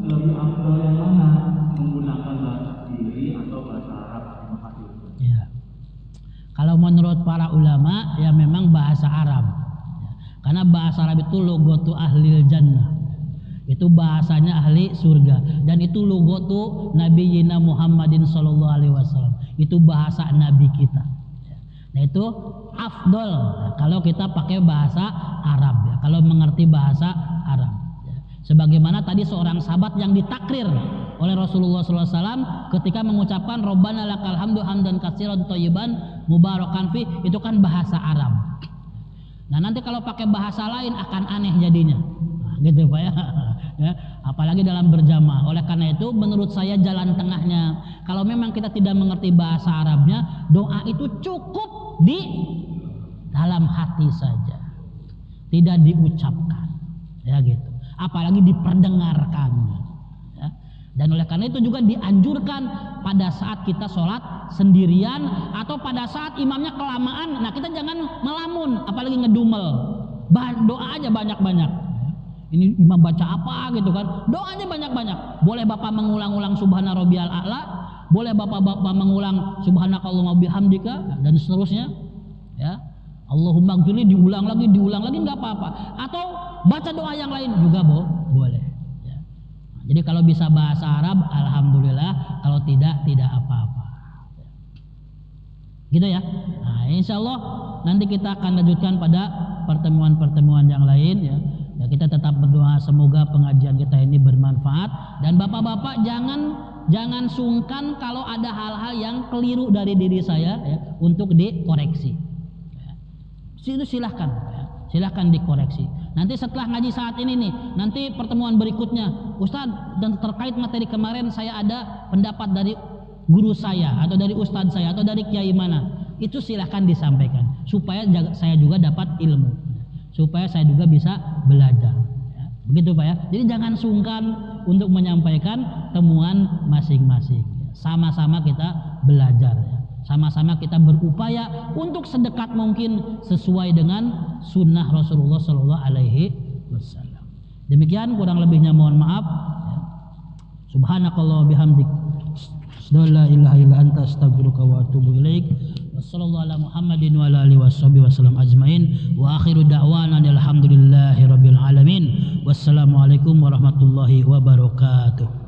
lebih afdal yang mana, menggunakan bahasa sendiri atau bahasa Arab? Terima kasih. Ya. Kalau menurut para ulama ya memang bahasa Arab, ya. Karena bahasa Arab itu lugatu ahlil jannah, itu bahasanya ahli surga, dan itu lugatu nabiyina Muhammadin sallallahu alaihi wasallam, itu bahasa nabi kita. Nah itu afdol kalau kita pakai bahasa Arab, ya, kalau mengerti bahasa Arab, ya. Sebagaimana tadi seorang sahabat yang ditakrir oleh Rasulullah SAW ketika mengucapkan Rabbana lakal hamdu hamdan katsiran thayyiban mubarakan fi, itu kan bahasa Arab. Nah nanti kalau pakai bahasa lain akan aneh jadinya, nah, gitu Pak ya. Ya, apalagi dalam berjamaah. Oleh karena itu menurut saya jalan tengahnya, kalau memang kita tidak mengerti bahasa Arabnya, doa itu cukup di dalam hati saja, tidak diucapkan, ya gitu. Apalagi diperdengarkan, ya. Dan oleh karena itu juga dianjurkan pada saat kita sholat sendirian atau pada saat imamnya kelamaan, nah kita jangan melamun, apalagi ngedumel. Doa aja banyak-banyak. Ini imam baca apa gitu kan, doanya banyak-banyak. Boleh Bapak mengulang-ulang subhana rabbiyal a'la, boleh Bapak mengulang subhanakallahumma bihamdika, dan seterusnya, ya. Allahumma gfirli diulang lagi nggak apa-apa. Atau baca doa yang lain juga boleh, ya. Jadi kalau bisa bahasa Arab alhamdulillah, kalau tidak apa-apa, gitu ya. Nah, insya Allah nanti kita akan lanjutkan pada pertemuan-pertemuan yang lain, ya. Ya, kita tetap berdoa semoga pengajian kita ini bermanfaat, dan bapak-bapak jangan sungkan kalau ada hal-hal yang keliru dari diri saya, ya, untuk dikoreksi, ya. Itu silahkan, ya, silahkan dikoreksi. Nanti setelah ngaji saat ini nih, nanti pertemuan berikutnya, Ustadz, dan terkait materi kemarin saya ada pendapat dari guru saya atau dari ustadz saya atau dari kiai mana, itu silahkan disampaikan supaya saya juga dapat ilmu, supaya saya juga bisa belajar, ya. Begitu Pak ya. Jadi jangan sungkan untuk menyampaikan temuan masing-masing, ya. Sama-sama kita belajar, ya. Sama-sama kita berupaya untuk sedekat mungkin sesuai dengan sunnah Rasulullah Sallallahu Alaihi Wasallam. Demikian, kurang lebihnya mohon maaf, ya. Subhanakallah bihamdik, la ilaha illa anta astaghfiruka wa atubu ilaik. Wassallallahu ala Muhammadin wa ala alihi washabihi wasallam ajmain. Wa akhiru da'wana alhamdulillahi rabbil alamin. Wassalamualaikum warahmatullahi wabarakatuh.